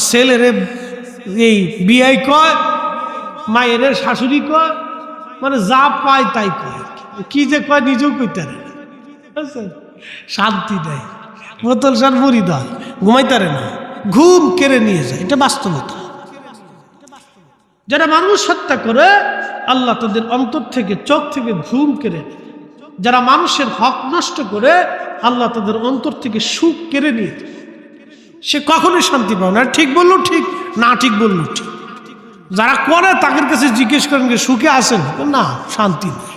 ছেলেরে এই বিয়াই কয়, মায়ের শাশুড়ি কয়, মানে যা পায় তাই কয়। কি যে কয় নিজেও কইতে পারে না, শান্তি দেয়। বোতল সার মুড়ি দেয়, ঘুমাইতারে না, ঘুম কেড়ে নিয়ে যায়। এটা বাস্তবতা। যারা মানুষ হত্যা করে আল্লাহ তাদের অন্তর থেকে, চোখ থেকে ঘুম কেড়ে নেয়। যারা মানুষের হক নষ্ট করে আল্লাহ তাদের অন্তর থেকে সুখ কেড়ে নিয়ে যায়। সে কখনোই শান্তি পায় না। ঠিক বললো ঠিক, না ঠিক বললো ঠিক। যারা করে তাদের কাছে জিজ্ঞেস করেন যে সুখে আছেন না? শান্তি নেই,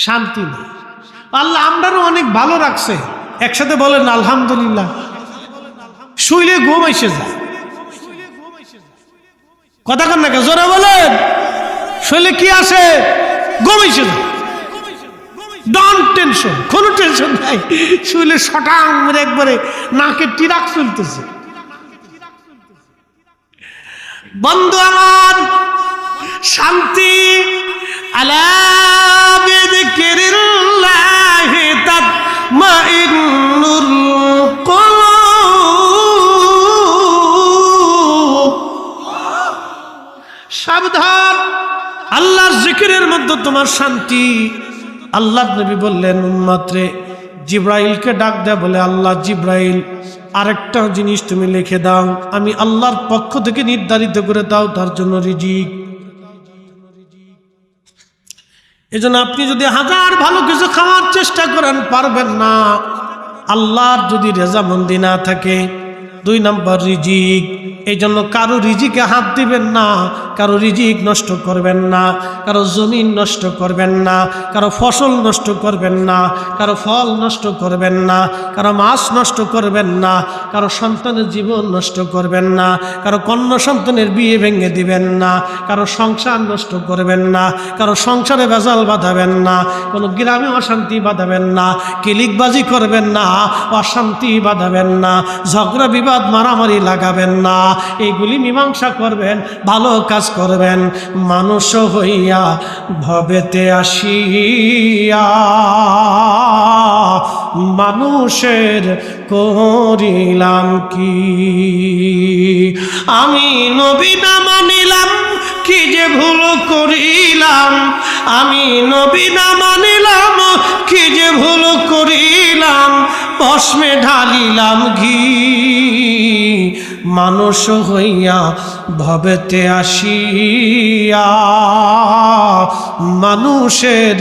শান্তি নেই। আল্লাহ আমরাও অনেক ভালো রাখছে, একসাথে বলেন আলহামদুলিল্লাহ। শুইলে ঘুম এসে যায়। কথা কন না, জোরে বলেন। শুইলে কি আসে? ঘুম এসে যায়। ডোন্ট টেনশন, কোনো টেনশন নাই। শুইলে শটাং মেরে একবারে নাকে টিরাক চলতেছে। বন্ধু আমার, শান্তি আলা বিযিকিরিল্লাহি তাতমাইন্নুল কুলুব। সাবধান, আল্লাহর জিকিরের মধ্যে তোমার শান্তি। আল্লাহ নবী বললেন উম্মতরে, জিব্রাইলকে ডাক দেয়া বলে, আল্লাহ জিব্রাইল আরেকটা জিনিস তুমি লিখে দাও, আমি আল্লাহর পক্ষ থেকে নির্ধারিত করে দাও তার জন্য রিজিক। এজন্য আপনি যদি হাজার ভালো কিছু খাওয়ার চেষ্টা করেন, পারবেন না। আল্লাহর যদি রেজামন্দি না থাকে, 2 নম্বর রিজিক। এই জন্য কারো রিজিকে হাত দিবেন না, কারো রিজিক নষ্ট করবেন না, কারো জমিন নষ্ট করবেন না, কারো ফসল নষ্ট করবেন না, কারো ফল নষ্ট করবেন না, কারো মাছ নষ্ট করবেন না, কারো সন্তানের জীবন নষ্ট করবেন না, কারো কন্যা সন্তানের বিয়ে ভেঙে দিবেন না, কারো সংসার নষ্ট করবেন না, কারো সংসারে ভেজাল বাঁধাবেন না, কোনো গ্রামে অশান্তি বাঁধাবেন না, কিলিকবাজি করবেন না, অশান্তি বাঁধাবেন না, ঝগড়া বিবাদ মারামারি লাগাবেন না, এইগুলি মীমাংসা করবেন, ভালো কাজ করবেন। মানুষ হইয়া ভবেতে আসিয়া মানুষের করিলাম কি, আমি নবী না মানিলাম কি যে ভুল করিলাম, আমি নবী না মানিলাম কি যে ভুল করিলাম, ভস্মে ঢালিলাম ঘি, মানুষ হইয়া ভবেতে আসিয়া মানুষের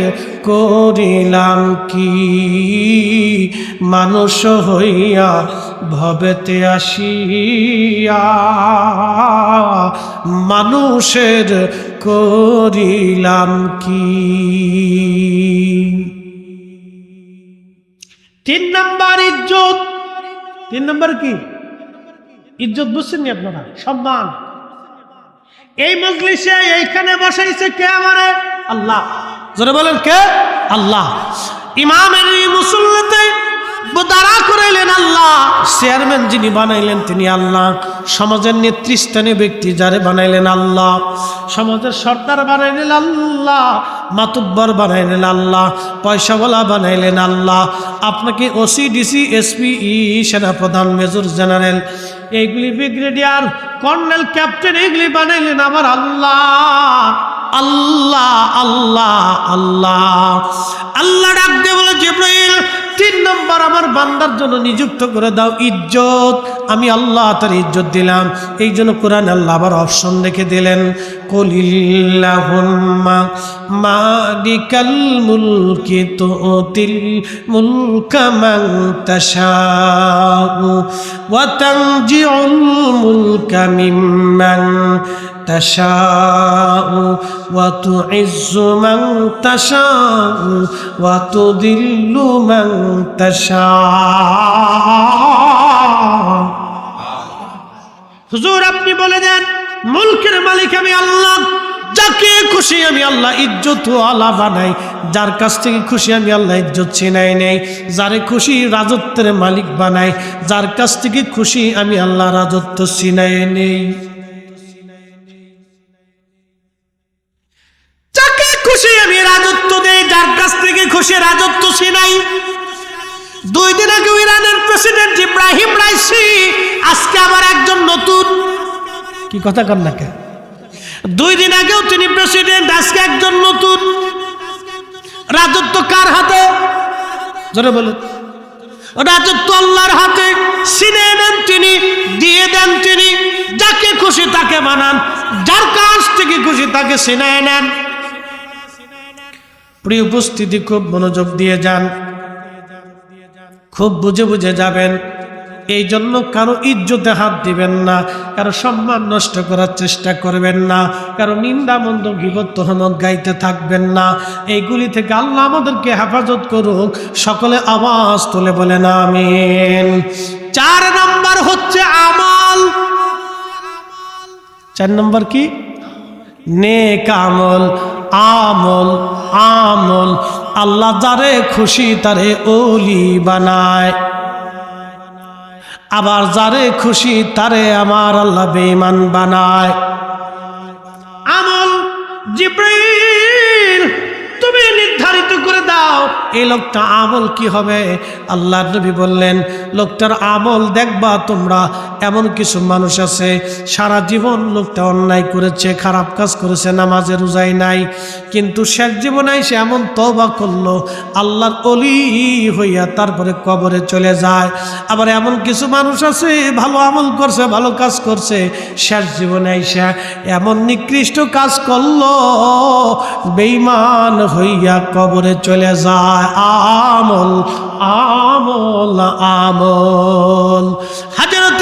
করিলাম কি, মানুষ হইয়া ভবেতে আসিয়া মানুষের করিলাম কি। 3 নম্বর ইজ্জত। 3 নম্বর কি? ইজ্জত। বুঝছেন নি আপনারা? সম্মান। এই মজলিসে এইখানে বসাইছে কে? আমারে আল্লাহ। জোরে বলেন কে? আল্লাহ। ইমামের মুসল্লিতে দাঁড়া করাইলেন আল্লাহ, চেয়ারম্যান যিনি বানাইলেন তিনি আল্লাহ, সমাজের নেতৃস্থানীয় ব্যক্তি যারে বানাইলেন আল্লাহ, সমাজের সর্দার বানাইলেন আল্লাহ, মাতুব্বর বানাইলেন আল্লাহ, পয়সাওয়ালা বানাইলেন আল্লাহ, আপনাকে ওসি ডিসি এসপি সেনাপ্রধান মেজর জেনারেল এইগুলি ব্রিগেডিয়ার কর্নেল ক্যাপ্টেন এইগুলি বানাইলেন আমার আল্লাহ। আল্লাহ আল্লাহ আল্লাহ আল্লাহ ডাক দিয়ে বলে, জিবরাইল 3 নম্বর আমার বান্দার জন্য নিযুক্ত করে দাও ইজ্জত। আমি আল্লাহ তার ইজ্জত দিলাম। এই জন্য কোরআন আল্লাহ আবার অপশন রেখে দিলেন, কুলিল্লাহুম্মা মালিকাল মুলকি তুতিল মুলকা মান তাশাউ ওয়া তানজিউল মুলকা মিম্মান তাশাউ ওয়া তুইজ্জু মান তাশাউ ওয়া তুদিল্লু মান তাশাউ। হুজুর আপনি বলে দেন, মুলকের মালিক আমি আল্লাহ, যাকে খুশি আমি আল্লাহ ইজ্জত আলা বানাই, যার কাছ থেকে খুশি আমি আল্লাহ ইজ্জত ছিনাই নেই, যারে খুশি রাজত্বের মালিক বানাই, যার কাছ থেকে খুশি আমি আল্লাহ রাজত্ব ছিনাই নেই। যাকে খুশি আমি রাজত্ব দেই, যার কাছ থেকে খুশি রাজত্ব ছিনাই। 2 দিন আগে ইরানের প্রেসিডেন্ট ইব্রাহিম রাইসি, আজকে আবার একজন নতুন। কি কথা কন না কেন? 2 দিন আগেও তিনি প্রেসিডেন্ট, আজকে একজন নতুন। রাজত্ব কার হাতে? জোরে বলুন। রাজত্ব আল্লাহর হাতে। ছিনে নেন তিনি, দিয়ে দেন তিনি, যাকে খুশি তাকে বানান, যার কাছ থেকে খুশি তাকে ছিনে নেন। প্রিয় উপস্থিতি, খুব মনোযোগ দিয়ে যান, খুব বুঝে বুঝে যাবেন। এই জন্য কারো ইজ্জতে হাত দিবেন না, কারো সম্মান নষ্ট করার চেষ্টা করবেন না, কারো নিন্দা মন্দ গীবত তোহমত গাইতে থাকবেন না। এইগুলি থেকে আল্লাহ আমাদেরকে হেফাজত করুক। সকলে আওয়াজ তুলে বলেন আমিন। 4 নম্বর হচ্ছে আমল। 4 নম্বর কি? নেক আমল। আমল আমল। আল্লাহ যারে খুশি তারে ওলি বানায়, আবার যারে খুশি তারে আমার আল্লাহ বেঈমান বানায়। আমল জিবরাইল তুমি নির্ধারিত করে দাও এই লোকটা আমল কি হবে। আল্লাহর নবী বললেন, লোকটার আমল দেখবা তোমরা। এমন কিছু মানুষ আছে সারা জীবন লোকটা অন্যায় করেছে, খারাপ কাজ করেছে, নামাজে রোজাই নাই, কিন্তু শেষ জীবনে সে এমন তওবা করলো আল্লাহর ওলি হইয়া তারপরে কবরে চলে যায়। আবার এমন কিছু মানুষ আছে ভালো আমল করছে, ভালো কাজ করছে, শেষ জীবনে সে এমন নিকৃষ্ট কাজ করলো বেঈমান হইয়া কবরে চলে যায়। আমল আমল আমল। হযরত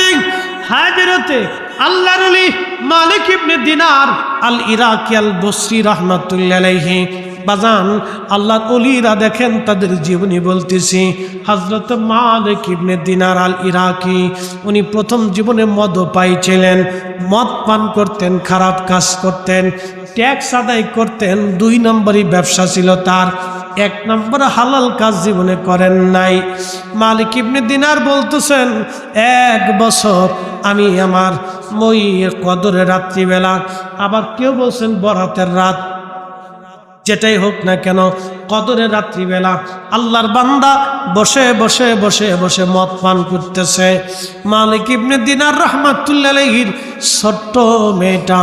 বেরোতে আল্লাহর ওলি মালিক ইবনে দিনার আল ইরাকি আল বসরি রাহমাতুল্লাহি আলাইহি বাজান আল্লাহর ওলিরা দেখেন তাদের জীবনী বলতেছি। হযরত মালিক ইবনে দিনার আল ইরাকি উনি প্রথম জীবনে মদ পাইছিলেন, মদ পান করতেন, খারাপ কাজ করতেন, ট্যাক্স আদায় করতেন। 2 নম্বরই ব্যবসা ছিল তার, 1 নম্বর হালাল কাজ জীবনে করেন নাই। মালিক ইবনে দিনার বলতেছেন 1 বছর আমি আমার মই কদরের রাত্রিবেলা, আবার কেউ বলছেন বরাতের রাত, যেটাই হোক না কেন কদরের রাত্রিবেলা আল্লাহর বান্দা বসে বসে বসে বসে মদ পান করতেছে। মালিক ইবনে দিনার রাহমাতুল্লাহি আলাইহির ছোট্ট মেয়েটা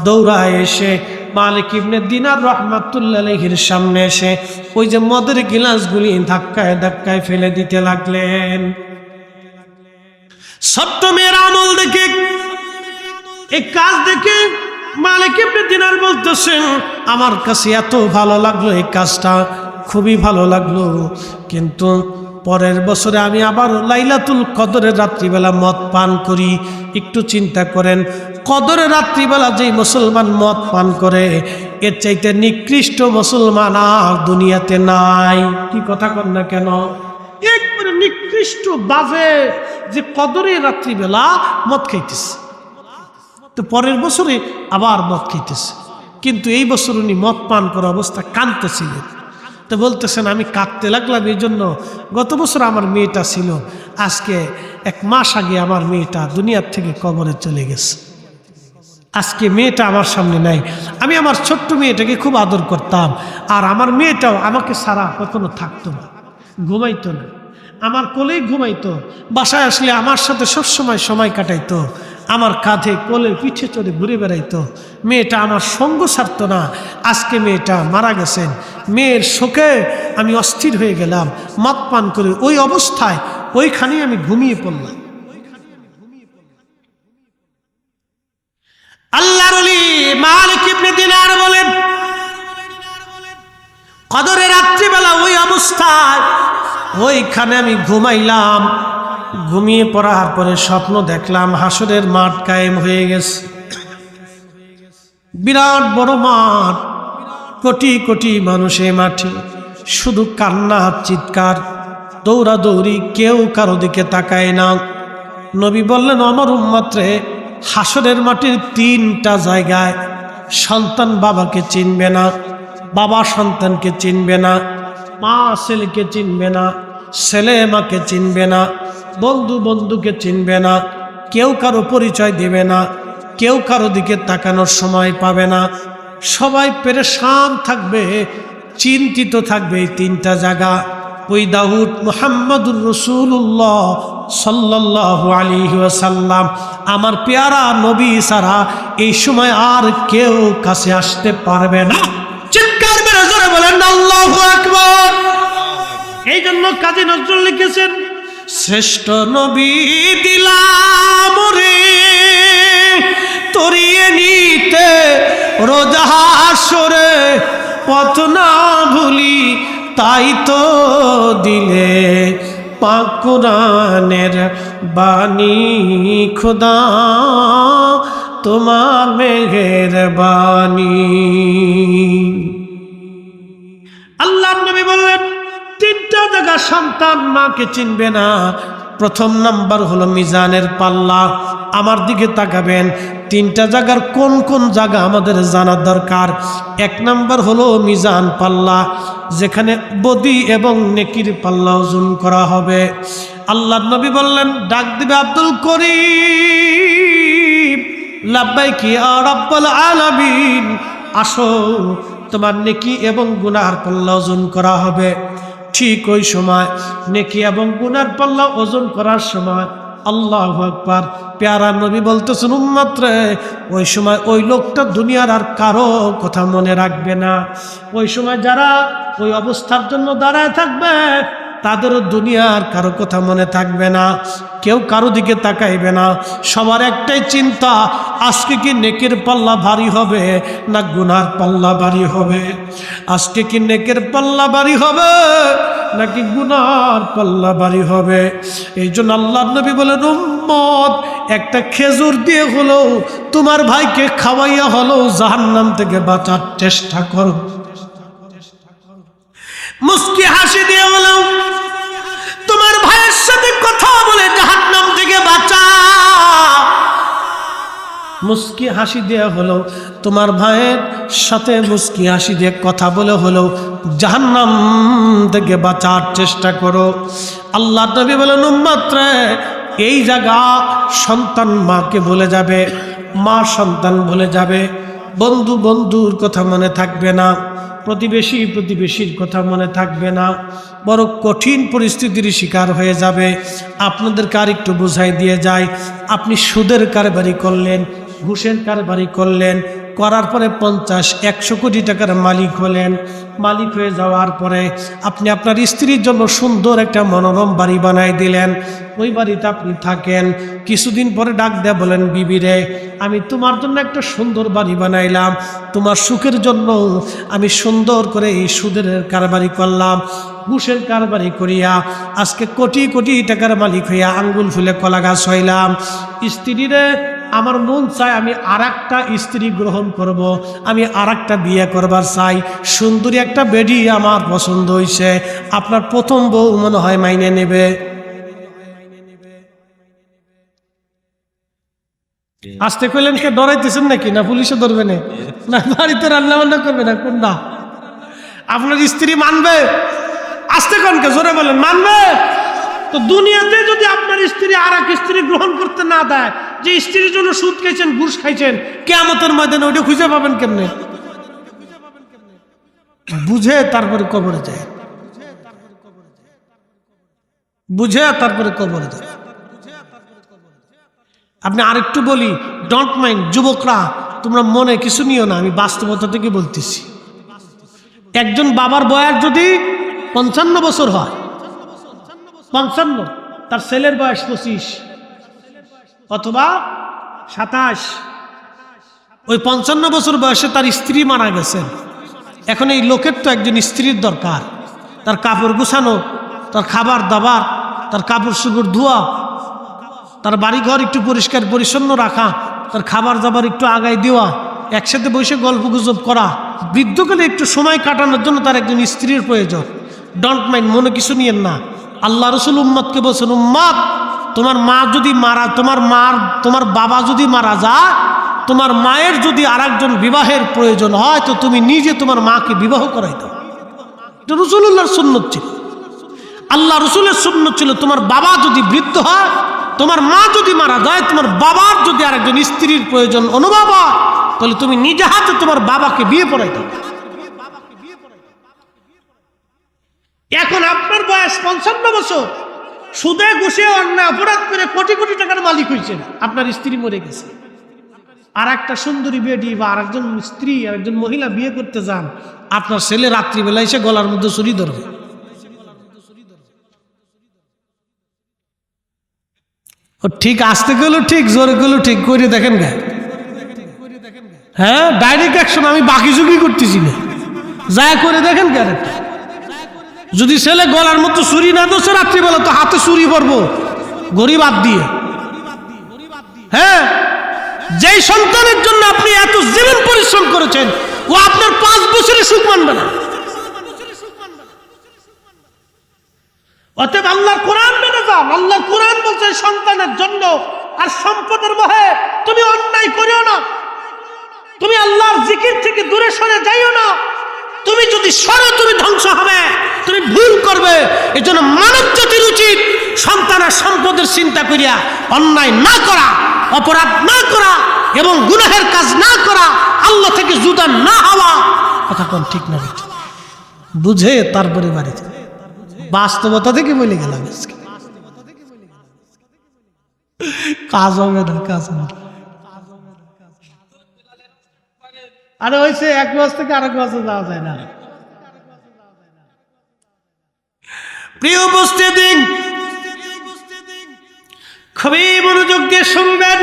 দৌড়ায় এসে মালিক ইবনে দিনার রাহমাতুল্লাহি আলাইহির সামনে এসে ওই যে মদের গিলাসগুলি ধাক্কায় ধাক্কায় ফেলে দিতে লাগলেন। ছোট্ট মেয়ের আমল দেখে, এই কাজ দেখে মালিক ইবনে দিনার বলতেছেন আমার কাছে এত ভালো লাগলো, এই কাজটা খুবই ভালো লাগলো, কিন্তু পরের বছরে আমি আবার লাইলাতুল কদরের রাত্রিবেলা মদ পান করি। একটু চিন্তা করেন, কদরের রাত্রিবেলা যেই মুসলমান মদ পান করে এর চাইতে নিকৃষ্ট মুসলমান আর দুনিয়াতে নাই। কি কথা কন না কেন? একবারে নিকৃষ্ট বাজে যে কদরের রাত্রিবেলা মদ খাইতেছে, তো পরের বছরে আবার মদ খাইতেছে। কিন্তু এই বছর উনি মদ পান করা অবস্থা কাঁদতেছিলেন। তো বলতেছেন আমি কাঁদতে লাগলাম এই জন্য, গত বছর আমার মেয়েটা ছিল, আজকে 1 মাস আগে আমার মেয়েটা দুনিয়ার থেকে কবরে চলে গেছে। আজকে মেয়েটা আমার সামনে নাই। আমি আমার ছোট্ট মেয়েটাকে খুব আদর করতাম, আর আমার মেয়েটাও আমাকে ছাড়া কখনো থাকতো না, ঘুমাইতো না, আমার কোলেই ঘুমাইতো, বাসায় আসলে আমার সাথে সবসময় সময় কাটাইতো, আমার কাঁধে কোলে পিঠে চড়ে ঘুরে বেড়াইতো। মেয়েটা আমার সঙ্গ ছাড়তো না। আজকে মেয়েটা মারা গেছেন, মেয়ের শোকে আমি অস্থির হয়ে গেলাম, মদ পান করে ওই অবস্থায় ওইখানেই আমি ঘুমিয়ে পড়লাম। আল্লাহর ওলি মালিক ইবনে দিনার বলেন কদরের রাত্রিবেলা ওই অবস্থায় ওইখানে আমি ঘুমাইলাম। ঘুমিয়ে পড়ার পরে স্বপ্ন দেখলাম হাসরের মাঠ কায়েম হয়ে গেছে, বিরাট বড় মাঠ, কোটি কোটি মানুষ এই মাঠে, শুধু কান্না চিৎকার দৌড়াদৌড়ি, কেউ কারো দিকে তাকায় না। নবী বললেন আমার উম্মতরে হাসরের মাঠের 3টা জায়গায় সন্তান বাবাকে চিনবে না, বাবা সন্তানকে চিনবে না, মা ছেলেকে চিনবে না, ছেলে মাকে চিনবে না, বন্ধু বন্ধুকে চিনবে না, কেউ কারো পরিচয় দেবে না, কেউ কারো দিকে তাকানোর সময় পাবে না, সবাই পেরেশান থাকবে, চিন্তিত থাকবে। এই 3টা জায়গা ওই দাউদ মুহাম্মদুর রাসূলুল্লাহ সাল্লাল্লাহু আলাইহি ওয়াসাল্লাম আমার পেয়ারা নবী ছাড়া এই সময় আর কেউ কাছে আসতে পারবে না। চিৎকার মেরে জোরে বলেন আল্লাহু আকবার। এই জন্য কাজী নজরুল লিখেছেন শ্রেষ্ঠ নবী দিলাম রে তরিয়ে নিতে রোজা হাসরে, পথ না ভুলি তাই তো দিলে পাক কুরআনের বাণী খোদা তোমার মেহেরবানি। আল্লাহর নবী বললেন 3টা জায়গা সন্তান মাকে চিনবে না। প্রথম নাম্বার হলো মিজানের পাল্লা। আমার দিকে তাকাবেন, 3টা জায়গার কোন কোন জায়গা আমাদের জানার দরকার। 1 নাম্বার হলো মিজান পাল্লা, যেখানে বদি এবং নেকির পাল্লা ওজন করা হবে। আল্লাহর নবী বললেন ডাক দিবে আব্দুল করিম লাব্বাইকি ইয়া রাব্বাল আলামিন, আসো তোমার নেকি এবং গুনার পাল্লা ওজন করা হবে। ঠিক ওই সময় নেকি এবং গুনার পাল্লা ওজন করার সময় আল্লাহু আকবার, প্যারা নবী বলতেছেন উম্মত রে, ওই সময় ওই লোকটা দুনিয়ার আর কারো কথা মনে রাখবে না। ওই সময় যারা ওই অবস্থার জন্য দাঁড়ায় থাকবে তাদেরও দুনিয়ার কারো কথা মনে থাকবে না, কেউ কারো দিকে তাকাইবে না। সবার একটাই চিন্তা, আজকে কি নেকের পাল্লা ভারী হবে না গুনার পাল্লা ভারী হবে? আজকে কি নেকের পাল্লা ভারী হবে নাকি গুনার পাল্লা ভারী হবে। এই জন্য আল্লাহর নবী বলেন, উম্মত একটা খেজুর দিয়ে হলো তোমার ভাইকে খাওয়াইয়া হলো জাহান্নাম থেকে বাঁচার চেষ্টা করো। মুস্কি হাসি দিয়ে হলো তোমার ভাইয়ের সাথে কথা বলে জাহান্নাম থেকে বাঁচা। মুস্কি হাসি দিয়ে হলো তোমার ভাইয়ের সাথে মুস্কি হাসি দিয়ে কথা বলে হলো জাহান্নাম থেকে বাঁচার চেষ্টা করো। আল্লাহ নবী বলেন, উম্মত রে, এই জায়গা সন্তান মাকে ভুলে যাবে, মা সন্তান ভুলে যাবে, বন্ধু বন্ধুর কথা মনে থাকবে না, প্রতিবেশী প্রতিবেশীর কথা মনে থাকবে না, বড় কঠিন পরিস্থিতির শিকার হয়ে যাবে। আপনাদেরকে আরেকটু বুঝাই দিয়ে যায়, আপনি সুদের কারবারি করলেন, ঘুষের কারবারি করলেন, করার পরে 50-100 কোটি টাকার মালিক হলেন। মালিক হয়ে যাওয়ার পরে আপনি আপনার স্ত্রীর জন্য সুন্দর একটা মনোরম বাড়ি বানাই দিলেন। ওই বাড়িতে আপনি থাকেন, কিছুদিন পরে ডাক দেয়া বলেন, বিবি রে, আমি তোমার জন্য একটা সুন্দর বাড়ি বানাইলাম, তোমার সুখের জন্য আমি সুন্দর করে এই সুদের কারবারি করলাম, ঘুষের কারবারি করিয়া আজকে কোটি কোটি টাকার মালিক হইয়া আঙ্গুল ফুলে কলা গাছ হইলাম। স্ত্রীরে আমার মন চায় আমি আরেকটা স্ত্রী গ্রহণ করব, আমি আরেকটা বিয়ে করবার চাই, সুন্দরী একটা বেডি আমার পছন্দ হয়েছে, আপনার প্রথম বউ মনে হয় মাইনে নেবে। আসতে কইলেন, কে ডরাইতেছেন নাকি? না পুলিশে ধরবে না, না বাড়িতে রান্না বান্না করবে না, কোনটা? আপনার স্ত্রী মানবে? আসতে কোনকে জোরে বলেন, মানবে? তো দুনিয়াতে যদি আপনার স্ত্রী আর এক স্ত্রী গ্রহণ করতে না দেয়, যে স্ত্রীর জন্য সুদ খাইছেন, ঘুষ খাইছেন, কিয়ামতের ময়দানে ওইটা খুঁজে পাবেন কেমনে? বুঝে তারপরে কবরে যায়, বুঝে তারপরে কবরে যায়। আপনি আরেকটু বলি, ডোন্ট মাইন্ড, যুবকরা তোমরা মনে কিছু নিও না, আমি বাস্তবতা থেকে বলতেছি। একজন বাবার বয়স যদি 55 বছর হয়, 55, তার ছেলের বয়স 25 অথবা 27, ওই 55 বছর বয়সে তার স্ত্রী মারা গেছেন। এখন এই লোকের তো একজন স্ত্রীর দরকার, তার কাপড় গুছানো, তার খাবার দাবার, তার কাপড় চোপড় ধোয়া, তার বাড়িঘর একটু পরিষ্কার পরিচ্ছন্ন রাখা, তার খাবার দাবার একটু আগায় দেওয়া, একসাথে বসে গল্প গুজব করা, বৃদ্ধকালে একটু সময় কাটানোর জন্য তার একজন স্ত্রীর প্রয়োজন। ডোন্ট মাইন্ড, মনে কিছু নিয়েন না। আল্লাহ রসুল উম্মতকে বলছেন, উম্মত তোমার মা যদি মারা, তোমার বাবা যদি মারা যায়, তোমার মায়ের যদি আরেকজন বিবাহের প্রয়োজন হয়, তো তুমি নিজে তোমার মাকে বিবাহ করাই দাও। এটা রসুলুল্লাহর সুন্নত ছিল, আল্লাহ রসুলের সুন্নত ছিল। তোমার বাবা যদি বৃদ্ধ হয়, তোমার মা যদি মারা যায়, তোমার বাবার যদি আরেকজন স্ত্রীর প্রয়োজন অনুভব হয়, তাহলে তুমি নিজে হাতে তোমার বাবাকে বিয়ে পড়াই দাও। এখন আপনার বয়স 55 বছর, সুদে ঘুষে অন্যায় অপরাধ করে কোটি কোটি টাকার মালিক হয়েছেন, আপনার স্ত্রী মরে গেছে, আর একটা সুন্দরী বেডি বা আরেকজন স্ত্রী, আরেকজন মহিলা বিয়ে করতে যান, আপনার ছেলে রাত্রিবেলা এসে গলার মধ্যে ছুরি ধরবে। ও ঠিক, আসতে গেলেও ঠিক, জোরে গেলেও ঠিক, করে দেখেন গা। হ্যাঁ, ডাইরেক্ট অ্যাকশন আমি বাকি যুগই করতেছি না, যা করে দেখেন কেন। যদি ছেলে গলার মতো ছুরি না দোষে, রাত্রিবেলা তো হাতে ছুরি পড়বো গরিব বাদ দিয়ে। হ্যাঁ, যেই সন্তানের জন্য আপনি এত জীবন পরিশ্রম করেছেন, ও আপনার 5 বছরে সুখ মানবে না। অতএব আল্লাহর কোরআন মেনে যান। আল্লাহর কোরআন বলছে সন্তানের জন্য আর সম্পদের মোহে তুমি অন্যায় করিও না, তুমি আল্লাহর জিকির থেকে দূরে সরে যাইও না। তুমি যদি সরো, তুমি ধ্বংস হবে, তুমি ভুল করবে। এই জন্য মানব জাতির উচিত সন্তানের সম্পদের চিন্তা করিয়া অন্যায় না করা, অপরাধ না করা এবং গুনাহের কাজ না করা, আল্লাহ থেকে জুদা না হওয়া। কথা কোন ঠিক না? বুঝে তারপরে বাড়িতে, বাস্তবতা থেকে বলে গেলাম, কাজ হবে না, কাজ হবে না। আরে হয়েছে, এক মাস থেকে আরেক মাসে যাওয়া যায় না। প্রিয় উপস্থিতি, খুবই মনোযোগ দিয়ে শুনবেন।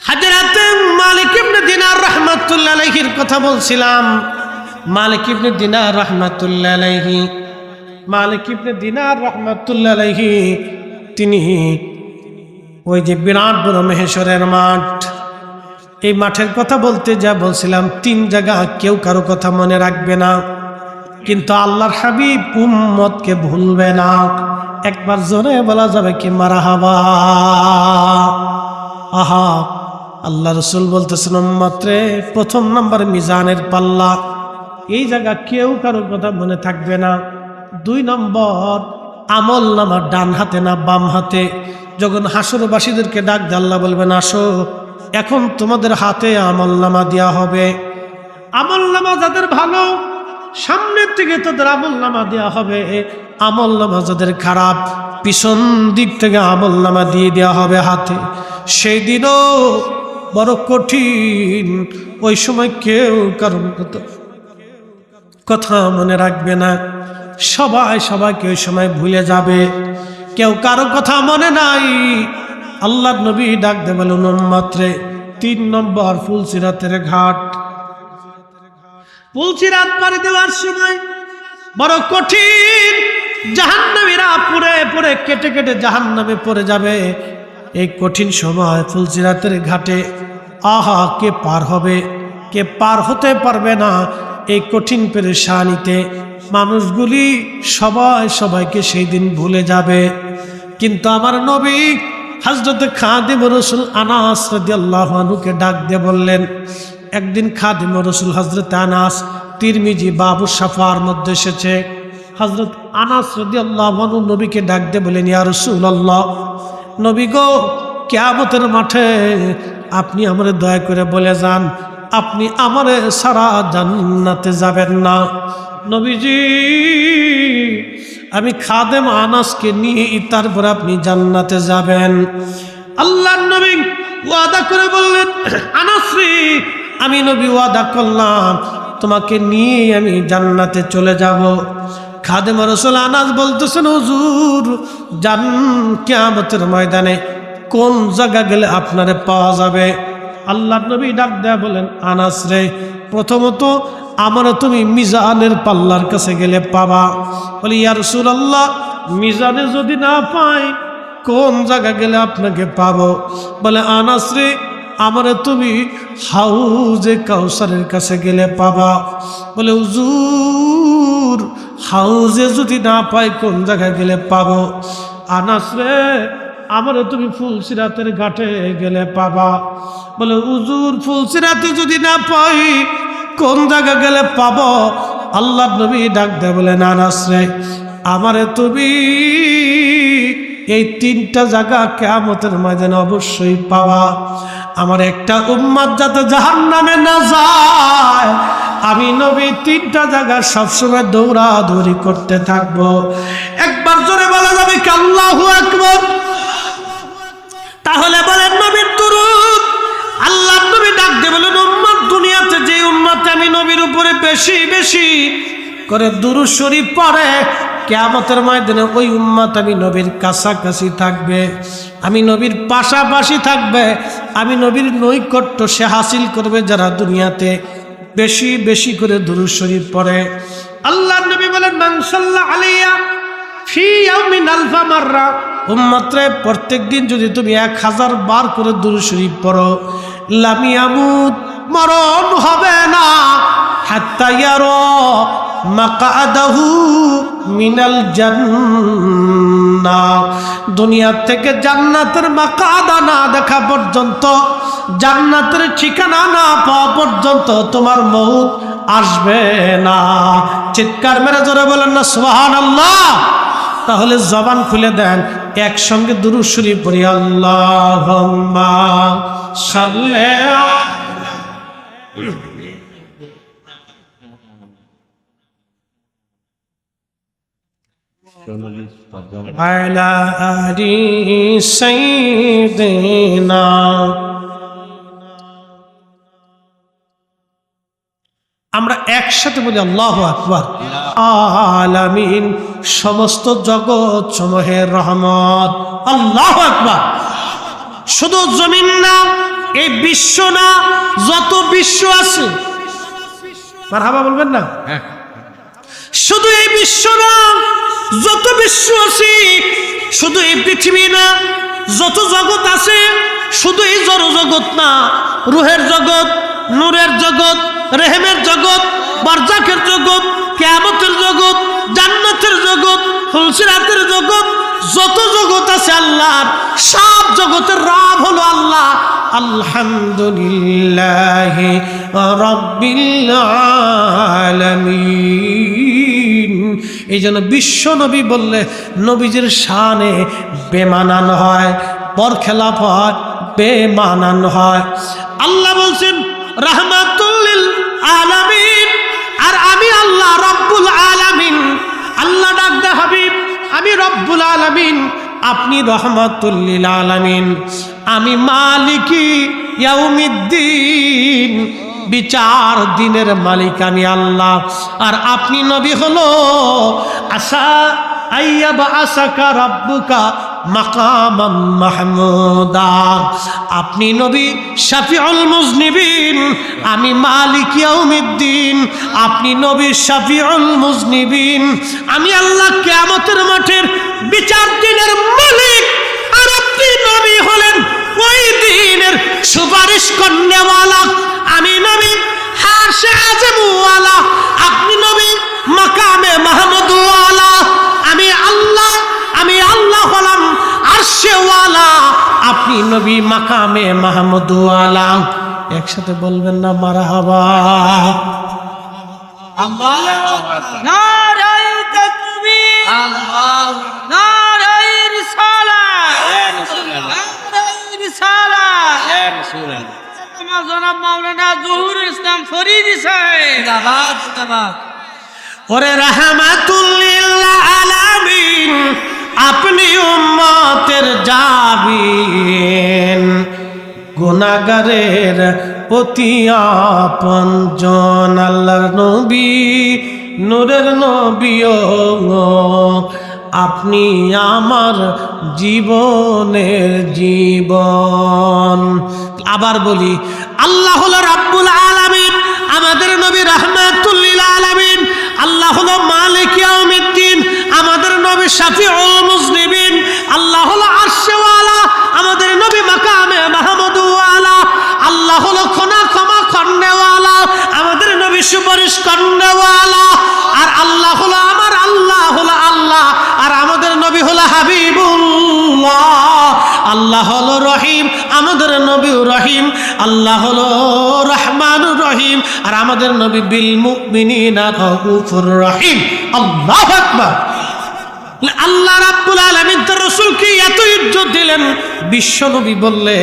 হযরত মালিক ইবনে দিনার রাহমাতুল্লাহ আলাইহির কথা বলছিলাম। মালিক ইবনে দিনার রাহমাতুল্লাহ আলাইহি মালিক ইবনে দিনার রাহমাতুল্লাহ আলাইহি তিনি ওই যে বিরাট বড় মহেশ্বরের মাঠ, এই মাঠের কথা বলতে যা বলছিলাম 3 জায়গা কেউ কারো কথা মনে রাখবে না, কিন্তু আল্লাহর হাবিব উম্মতকে ভুলবে না। একবার জোরে বলা যাবে কি মারহাবা। আহা, আল্লাহ রসুল বলতেছেন উম্মতরে, 1 নম্বর মিজানের পাল্লা, এই জায়গা কেউ কারো কথা মনে থাকবে না। 2 নম্বর আমল নামা ডান হাতে না বাম হাতে। যখন হাসরবাসীদেরকে ডাক দিয়ে আল্লাহ বলবেন আসো, এখন তোমাদের হাতে আমল নামা দেওয়া হবে। আমল নামা যাদের ভালো, সামনের থেকে তাদের আমল নামা দেওয়া হবে। আমল নামা যাদের খারাপ, পিছন দিক থেকে আমল নামা দিয়ে দেওয়া হবে হাতে। সেই দিনও বড় কঠিন, ওই সময় কেউ কারণ কথা মনে রাখবে না, সবাই সবাইকে ওই সময় ভুলে যাবে, কেউ কারো কথা মনে নাই। আল্লাহর নবী ডাক দে বলুন উম্মতরে, 3 নম্বর ফুলসিরাতের ঘাট। ফুলসিরাত পাড়ি দেওয়ার সময় বড় কঠিন, জাহান্নামীরা পুড়ে পুড়ে কেটে কেটে জাহান্নামে পড়ে যাবে। এই কঠিন সময় ফুলসিরাতের ঘাটে আহা, কে পার হবে, কে পার হতে পারবে না। এই কঠিন পেরেশানিতে মানুষগুলি সবাই সবাইকে সেই দিন ভুলে যাবে। কিন্তু আমার নবী হযরত খাদিম রাসূল আনাস রাদিয়াল্লাহু আনহুকে ডাক দিয়ে বললেন, একদিন খাদিম রাসূল হযরত আনাস, তিরমিজি বাবু শাফার মধ্যে এসেছে, হযরত আনাস রাদিয়াল্লাহু আনহু নবীকে ডাক দিয়ে বলেন, ইয়া রাসূলুল্লাহ, নবী গো, কিয়ামতের মাঠে আপনি আমারে দয়া করে বলে যান, আপনি আমারে সারা জান্নাতে যাবেন না। নবীজি, আমি খাদেম আনাসকে নিয়ে তারপর আপনি জান্নাতে যাবেন। আল্লাহর নবী ওয়াদা করে বললেন, আনাস রে, আমি নবী ওয়াদা করলাম তোমাকে নিয়ে আমি জান্নাতে চলে যাব। খাদেম রাসূল আনাস বলতেছেন, হুজুর জান, কিয়ামতের ময়দানে কোন জায়গা গেলে আপনারে পাওয়া যাবে? আল্লাহর নবী ডাক দেয়া বলেন, আনাস রে, প্রথমত আমারও তুমি মিজানের পাল্লার কাছে গেলে পাবা। বলি, ইয়া রাসূলুল্লাহ, মিজানে যদি না পাই কোন জায়গা গেলে আপনাকে পাবো? বলে, আনাস রে, আমারে তুমি হাউজে কাউসারের কাছে গেলে পাবা। বলে, হুজুর, হাউজে যদি না পাই কোন জায়গায় গেলে পাবো? আনাস রে, আমারে তুমি ফুলসিরাতের ঘাটে গেলে পাবা। বলে, হুজুর, ফুলসিরাতে যদি না পাই কোন জায়গা গেলে পাবো? আল্লাহর নবী ডাক দেয় বলেন, আনাস রে, আমারে তুমি এই 3টা জায়গা কিয়ামতের ময়দানে অবশ্যই পাবা। আমার একটা উম্মত যাতে জাহান্নামে না যায়, আমি নবী 3টা জায়গা সবসময় দৌড়াদৌড়ি করতে থাকবো। একবার জোরে বলা যাবে কি আল্লাহু আকবার? তাহলে বলেন নবীর দুরূদ। আল্লাহর নবী ডাক দিয়ে বলেন, উম্মত, দুনিয়াতে যে উম্মত আমি নবীর উপরে বেশি বেশি করে দুরূদ শরীফ পড়ে, কিয়ামতের ময়দানে ওই উম্মত আমি নবীর কাছাকাছি থাকবে, আমি নবীর পাশাপাশি থাকবে, আমি নবীর নৈকট্য সে হাসিল করবে যারা দুনিয়াতে বেশি বেশি করে দুরূদ শরীফ পড়ে। আল্লাহর নবী বলেন, মান সাল্লা আলাইয়া ফি ইয়াউমিন আলফা মাররা, উম্মতরে, প্রত্যেক দিন যদি তুমি 1000 বার করে দুরূদ শরীফ পড়ো, লাম ইয়ামুত, মরণ হবে না, হাত্তা ইয়ারা মাকআদাহু মিনাল জান্নাহ, দুনিয়া থেকে জান্নাতের মাকআদা না দেখা পর্যন্ত, জান্নাতের ঠিকানা না পাওয়া পর্যন্ত তোমার মউত আসবে না। চিৎকার মেরে জোরে বলেন না সুবহানাল্লাহ। তাহলে জবান খুলে দেন, একসঙ্গে দুরূদ শরীফ পড়ি, আল্লাহুম্মা সাল্লি আলা আলি সাইয়্যিদিনা। আমরা একসাথে বলি আল্লাহু আকবার। আলামিন, সমস্ত জগৎ সমূহের রহমত, আল্লাহু আকবার। শুধু জমিন না, এই বিশ্ব না, যত বিশ্ব আছে, মারহাবা বলবেন না? শুধু এই বিশ্ব না, যত বিশ্ব আছে, শুধু এই পৃথিবী না, যত জগৎ আছে, শুধু এই জড় জগৎ না, রুহের জগৎ, নূরের জগৎ, রেহেমের জগৎ, বারজাখের জগৎ, কিয়ামতের জগৎ, জান্নাতের জগৎ, ফুলসিরাতের জগৎ, যত জগৎ আছে আল্লাহর, সব জগতের রব হলো আল্লাহ। আলহামদুলিল্লাহি রাব্বিল আলামিন। এই জন্য বিশ্ব নবী বললে নবীজির শানে বেমানান হয়, বরখেলাপ হয়, বেমানান হয়। আল্লাহ বলছেন রাহমাতুল লিল আলামিন, আর আমি আল্লাহ রব্বুল আলামিন। আল্লাহ ডাক দে হাবিব, আমি রব্বুল আলামিন, আপনি রহমাতুল লিল আলামিন। আমি মালিকি ইয়াউমিদ্দিন, বিচার দিনের মালিক আমি আল্লাহ। আর আপনি নবী হলো আসা আইয়াবা আসাকা রাব্বুকা মাকামাম মাহমুদা। আপনি নবী শাফিউল মুজনিবিন, আমি মালিক ইয়াউমিদ্দিন। আপনি নবী শাফিউল মুজনিবিন, আমি আল্লাহ কিয়ামতের মাঠের বিচার দিনের মালিক। আর আপনি নবী হলেন ওই দিনের সুপারিশ করনেওয়ালা। আমি নবী হারশে আজমওয়ালা, আপনি নবী মাকামে মাহমুদওয়ালা। আমি আল্লাহ হলাম আরশেওয়ালা, আপনি নবী মাকামে মাহমুদওয়ালা। একসাথে বলবেন না মারহাবা? নারায়ে তাকবীর, নারায়ে রিসালাত, নারায়ে রিসালাত। আমার জনাব মাওলানা জহুরুল ইসলাম ফরিদী সাহেব জিন্দাবাদ, জিন্দাবাদ। ওরে রাহমাতুল লিল আলামিন, আপনি উম্মতের জাবিন, গুনাহগারের অতি আপনজন। আল্লাহর নবী, নূরের নবী, আপনি আমার জীবনের জীবন। আবার বলি, আল্লাহ হলো রাব্বুল আলামিন, আমাদের নবী রাহমাতুল লিল আলামিন। আল্লাহ হলো মালিক ইয়াউমিদ্দিন, আমাদের নবী শাফিউল মুজনিবিন। আল্লাহ হলো আরশেওয়ালা, আমাদের নবী মাকামে মাহমুদওয়ালা। আল্লাহ হলো ক্ষমা করনেওয়ালা, আমাদের নবী সুপারিশ করনেওয়ালা। আর আল্লাহ হলো আমার আল্লাহ হলো আল্লাহ, আর আমাদের নবী হলো হাবিবুল্লাহ। আল্লাহ হলো রহিম, আমাদের নবী রহিম। আল্লাহ হলো রহমানুর রহিম, আর আমাদের নবী বিল মুমিনিনা রাউফুর রহিম। আল্লাহু আকবার। আল্লাহ রাব্বুল আলামিন তার রাসূলকে এত ইজ্জত দিলেন, বিশ্ব নবী বললে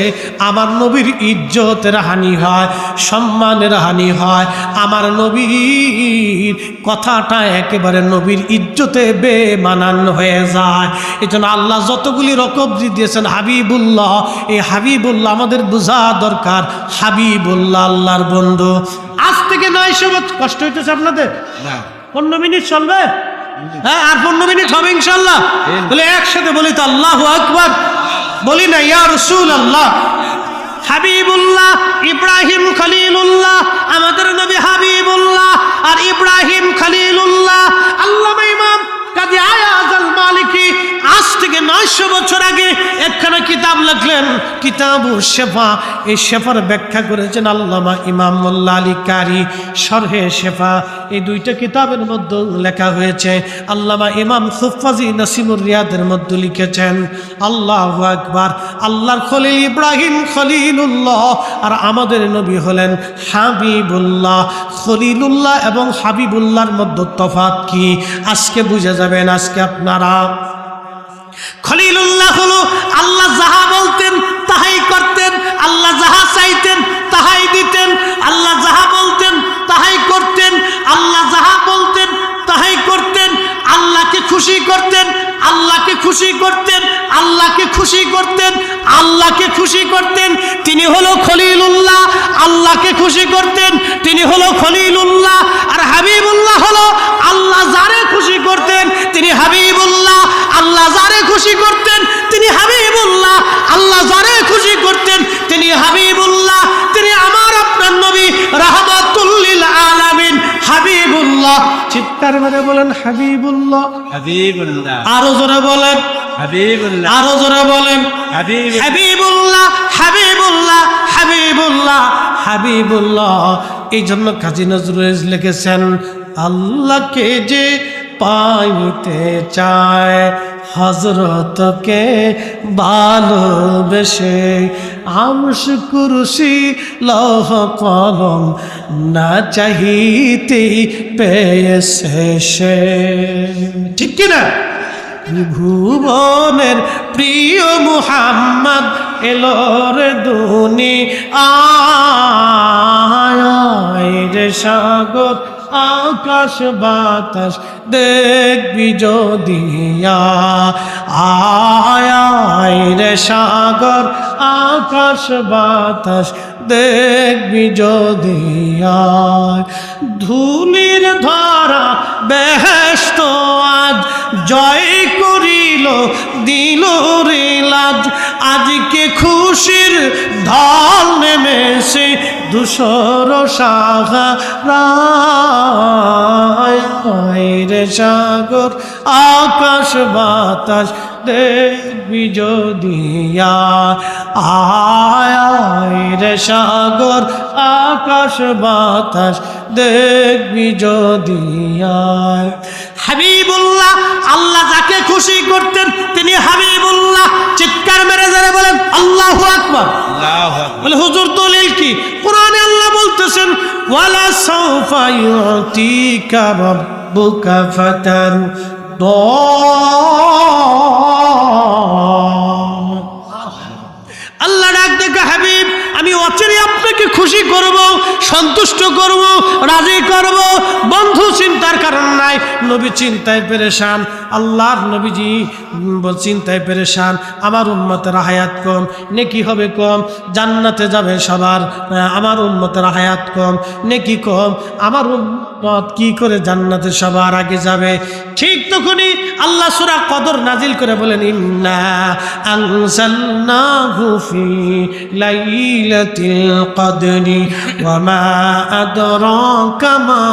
আমার নবীর ইজ্জতের হানি হয়, সম্মানের হানি হয়। আমার নবীর কথাটা একেবারে নবীর ইজ্জতে বেমানান হয়ে যায়। এই জন্য আল্লাহ যতগুলি রকম দিয়েছেন হাবিবুল্লাহ, এই হাবিবুল্লাহ আমাদের বোঝা দরকার। হাবিবুল্লাহ আল্লাহর বন্ধু। আজ থেকে 900 বছর কষ্ট হইতেছে আপনাদের? 15 মিনিট চলবে? হ্যাঁ, আর 15 মিনিট হবে ইনশাল্লাহ। বলে একসাথে বলি তো আল্লাহু আকবার, বলি না ইয়া রাসূলুল্লাহ। হাবিবুল্লাহ ইব্রাহিম খলিলুল্লাহ, আমাদের নবী হাবিবুল্লাহ আর ইব্রাহিম খলিলুল্লাহ। আল্লামা ইমাম কাজী আয়াজ আল মালিকি আজ থেকে 900 বছর আগে একখানা কিতাব লিখলেন, কিতাবুশ শিফা। এই শিফার ব্যাখ্যা করেছেন আল্লামা ইমাম মোল্লা আলী কারি, শরহে শিফা। এই দুইটা কিতাবের মধ্যে লেখা হয়েছে। আল্লামা ইমাম খুফাজি নাসিমুর রিয়াদের মধ্যে লিখেছেন আল্লাহু আকবার। আল্লাহর খলিল ইব্রাহিম খলিলুল্লাহ, আর আমাদের নবী হলেন হাবিবুল্লাহ। খলিলুল্লাহ এবং হাবিবুল্লাহর মধ্যে তফাৎ কি আজকে বুঝে যাবেন। আজকে আপনারা খলিলুল্লাহ হলো আল্লাহ যাহা বলতেন তাহাই করতেন, আল্লাহ যাহা চাইতেন তাহাই দিতেন, আল্লাহ যাহা বলতেন তাহাই করতেন, আল্লাহ যাহা বলতেন তাহাই করতেন। আল্লাহকে খুশি করতেন, আল্লাহকে খুশি করতেন, আল্লাহকে খুশি করতেন, আল্লাহকে খুশি করতেন। তিনি হলো খলিলুল্লাহ, আল্লাহকে খুশি করতেন, তিনি হলো খলিলুল্লাহ। আর হাবিবুল্লাহ হলো আল্লাহ যারে খুশি করতেন তিনি হাবিবুল্লাহ, আল্লাহ যারে খুশি করতেন তিনি হাবিবুল্লাহ, আল্লাহ যারে খুশি করতেন তিনি হাবিবুল্লাহ। তিনি আমার আপনার নবী রাহমাতুল লিল আলামিন হাবিবুল্লাহ। চিৎকার চিৎকার মেরে বলেন হাবিবুল্লাহ। হাবিবুল্লাহ আরো জোরে বলেন, হাবিবুল্লাহ আরো জোরে বলেন হাবিবুল্লাহ, হাবিবুল্লাহ, হাবিবুল্লাহ, হাবিবুল্লাহ। এই জন্য কাজী নজরুল লিখেছেন, আল্লাহকে যে পাইতে চায় হযরতকে ভালোবেসে, আরশ কুরসি লৌহ কলম না চাহিতেই পেয়েছে সে। ঠিক কিনা? ভুবনের প্রিয় মুহাম্মদ এলোর দুনিয়ায় রে সাগর আকাশ বাতাস দেখবি যদি আয় রে সাগর আকাশ বাতাস দেখবি যদি ধুলির ধরা বেহেশত আজ জয় করিল দিল রে লাজ, আজকে খুশির ঢল নেমেছে ধূসর সাগরায় রে সাগর আকাশ বাতাস দেখবি যদি আয় রে সাগর আকাশ বাতাস দেখবি যদি আয়। হাবিবুল্লাহ, আল্লাহ যাকে খুশি করতেন তিনি হাবিবুল্লাহ। চিৎকার মেরে যারা বলেন আল্লাহু আকবার। বলে হুজুর দলিল কি? কোরআনে আল্লাহ বলতেছেন, ওয়ালা সাউফা ইউতিকা রাব্বুকা ফাতারদা। আল্লাহ ডাক দেখে, হাবিব আমি অচিরে আপনাকে খুশি করব, সন্তুষ্ট করব, রাজি করব। বন্ধু চিন্তার কারণ নাই, নবী চিন্তায় পেরেশান। আল্লাহর নবীজি চিন্তায় পেরেশান, আমার উম্মতের হায়াত কম, নেকি হবে কম, জান্নাতে যাবে সবার, আমার উম্মতের হায়াত কম, নেকি কম, আমার উম্মত কি করে জান্নাতে সবার আগে যাবে? ঠিক তখনই আল্লাহ সূরা কদর নাজিল করে বলেন, ইন্না আনজালনাহু ফি লাইলাতিল কদরি ওয়া মা আদরাকা মা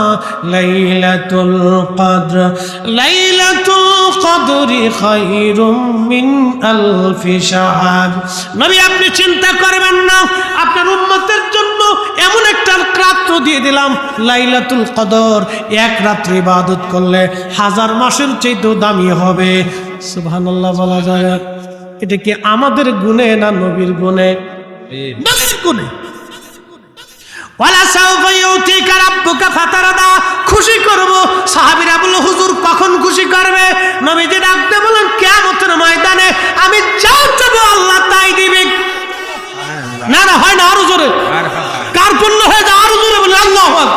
লাইলাতুল কদর লাইলাতুল কদরি খায়রুম মিন আলফি শাহর। নবী আপনি চিন্তা করবেন না, আপনার উম্মতের জন্য এমন একটা রাত্র দিয়ে দিলাম লাইলাতুল কদর, এক রাত্রি ইবাদত করলে 1000 মাসের চাইতেও দামি হবে। সুবহানাল্লাহ বলা যায়। এটা কি আমাদের গুণে না নবীর গুণে? নবীর গুণে। ওয়ালা সাউফা ইউতিকা রাব্বুকা ফাতারদা, খুশি করব। সাহাবীরা বলল, হুজুর কখন খুশি করবে? নবীজি ডাকতে বলেন, কিয়ামতের ময়দানে আমি যা চাইবো আল্লাহ তাই দিবে। না না হয় না, আরো জোরে। কার পূর্ণ হয়ে যায়? আরো জোরে বলে আল্লাহু আকবার।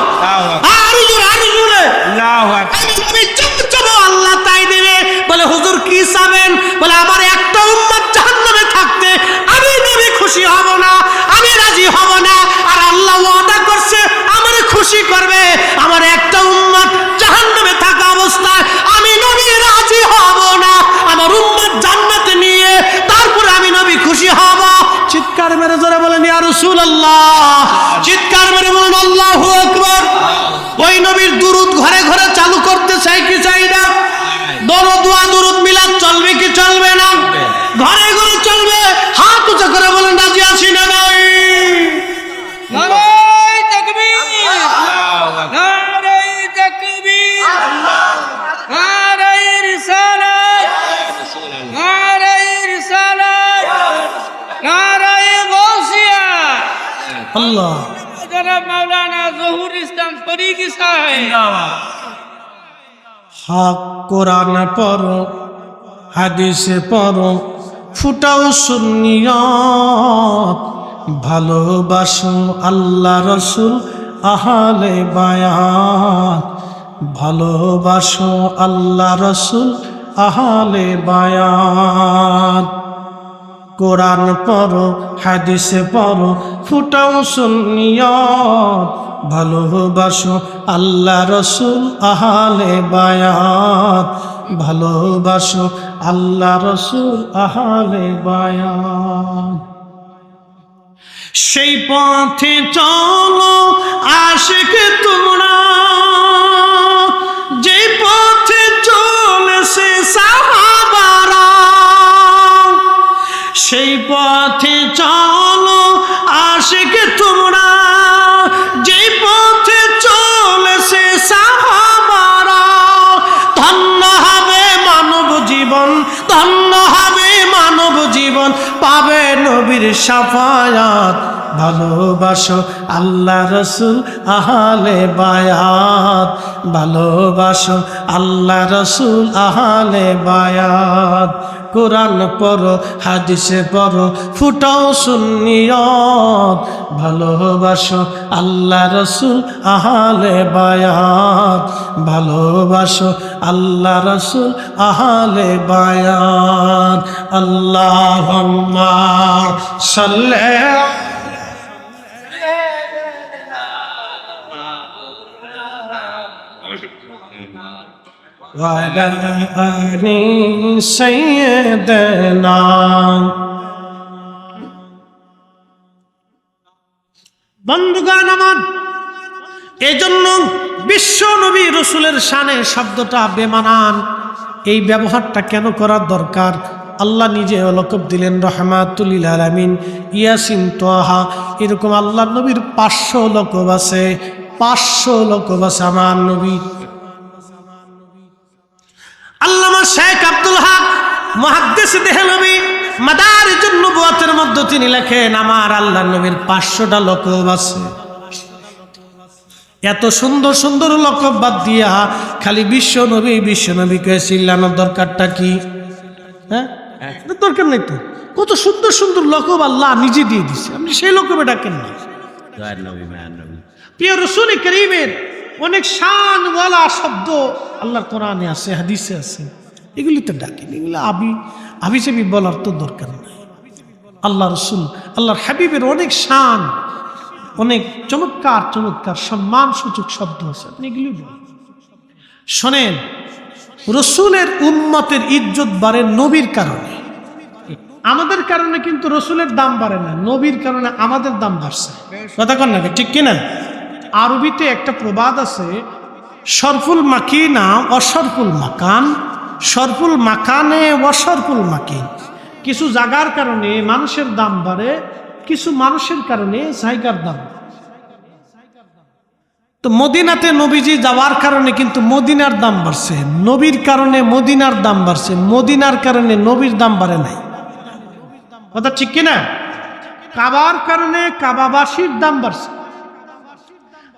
আরো জোরে, আরো জোরে আল্লাহু আকবার। আমি যা চাইবো আল্লাহ তাই দিবে। বলে হুজুর কি চাবেন? বলে আমার একটা উম্মত জাহান্নামে থাকতে আমি নবী খুশি হব না, আমি রাজি হব না। আর আল্লাহ ওয়াদা করছে আমারে খুশি করবে। আমার একটা উম্মত জাহান্নামে থাকা অবস্থায় আমি নবী রাজি হব না। আমার উম্মত জান্নাতে নিয়ে তারপরে আমি নবী খুশি হব। চিৎকার মেরে জোরে বলেন ইয়া রাসূলুল্লাহ। চিৎকার মেরে বলেন আল্লাহু আকবার। ওই নবীর দুরূদ ঘরে ঘরে চালু করতে চাই কি চাই না? দরুদ ওয়া দুরূদ মিলাদ চলবে কি চলবে না? ঘরে ঘরে চলবে। হাত উঁচু করে বলেন রাজি আছি না নাই? নারায়ে তাকবীর, নারায়ে তাকবীর, নারায়ে রিসালাত, নারায়ে রিসালাত, নারায়ে গাউসিয়া। আল্লাহ। জনাব মাওলানা জহুর ইসলাম ফরিদি সাহেব। হক কোরআন পড়ো, হাদিসে পড়ো, ফুটাও সুন্নিয়ত, ভালোবাসো আল্লাহ রসুল আহলে বায়াত, ভালোবাসো আল্লাহ রসুল আহলে বায়াত। কোরআন পড়ো, হাদিসে পড়ো, ফুটাও সুন্নিয়ত, ভালোবাসো আল্লাহ রসুল আহলে বায়াত, ভালোবাসো আল্লাহ রসুল আহলে বায়াত। সেই পথে চলো আশিক তোমরা, যে সেই পথে চলো আশিক তোমরা, যেই পথে চলেছে সাহাবারা। ধন্য হবে মানব জীবন, ধন্য হবে মানব জীবন, পাবে নবীর শাফায়াত। ভালোবাসো আল্লাহ রসুল আহলে বায়াত, ভালোবাসো আল্লাহ রসুল আহলে বায়াত। কোরআন পড়ো হাদিসে পড়ো ফুটাও সুন্নিয়ত, ভালোবাসো আল্লাহ রসুল আহলে বায়াত, ভালোবাসো আল্লাহ রসুল আহলে বায়াত। আল্লাহুম্মা সাল্লি وعلى آل سيدنا। বন্ধুগণ আমার, এজন্য বিশ্ব নবী রসুলের শানে শব্দটা বেমানান, এই ব্যবহারটা কেন করার দরকার? আল্লাহ নিজে লকব দিলেন রহমাতুল লিল আলামিন, ইয়াসিন, তোহা, এরকম আল্লাহ নবীর 500 লকব আছে, 500 লকব আছে আমার নবী। আল্লামা শেখ আব্দুল হক মুহাদ্দিস দেহলভী মাদারিজুন নবুওয়াতের মধ্যে তিনি লেখেন, আমার আল্লাহ নবীর 500টা লকব আছে। এত সুন্দর সুন্দর লকব বাদ দিয়া খালি বিশ্ব নবীকে চিল্লানোর দরকারটা কি? হ্যাঁ, দরকার নেই তো। কত সুন্দর সুন্দর লকব আল্লাহ নিজে দিয়ে দিছে, আপনি সেই লকবে ডাকেন না। প্রিয় রাসূল কারীমের অনেক শানওয়ালা শব্দ আল্লাহর কোরআনে আছে, হাদিসে আছে, এগুলি তো ডাকেন, এগুলো আবি চাবি বলার তো দরকার নেই। আল্লাহ রসুল আল্লাহর হাবিবের অনেক শান, অনেক চমৎকার চমৎকার সম্মান সূচক শব্দ আছে, আপনি এগুলি বলেন। শোনেন, রসুলের উম্মতের ইজ্জত বাড়ে নবীর কারণে, আমাদের কারণে কিন্তু রসুলের দাম বাড়ে না, নবীর কারণে আমাদের দাম বাড়ছে। কথা কন না, ঠিক কিনা? আরবিতে একটা প্রবাদ আছে, সরফুল মাকিনা অসরফুল মাকান, সরফুল মাকানে অসরফুল মাকিন। কিছু জায়গার কারণে মানুষের দাম বাড়ে, কিছু মানুষের কারণে জায়গার দাম। তো মদিনাতে নবীজি যাওয়ার কারণে কিন্তু মদিনার দাম বাড়ছে, নবীর কারণে মদিনার দাম বাড়ছে, মদিনার কারণে নবীর দাম বাড়ে নাই। কথা ঠিক কিনা? কাবার কারণে কাবাবাসীর দাম বাড়ছে,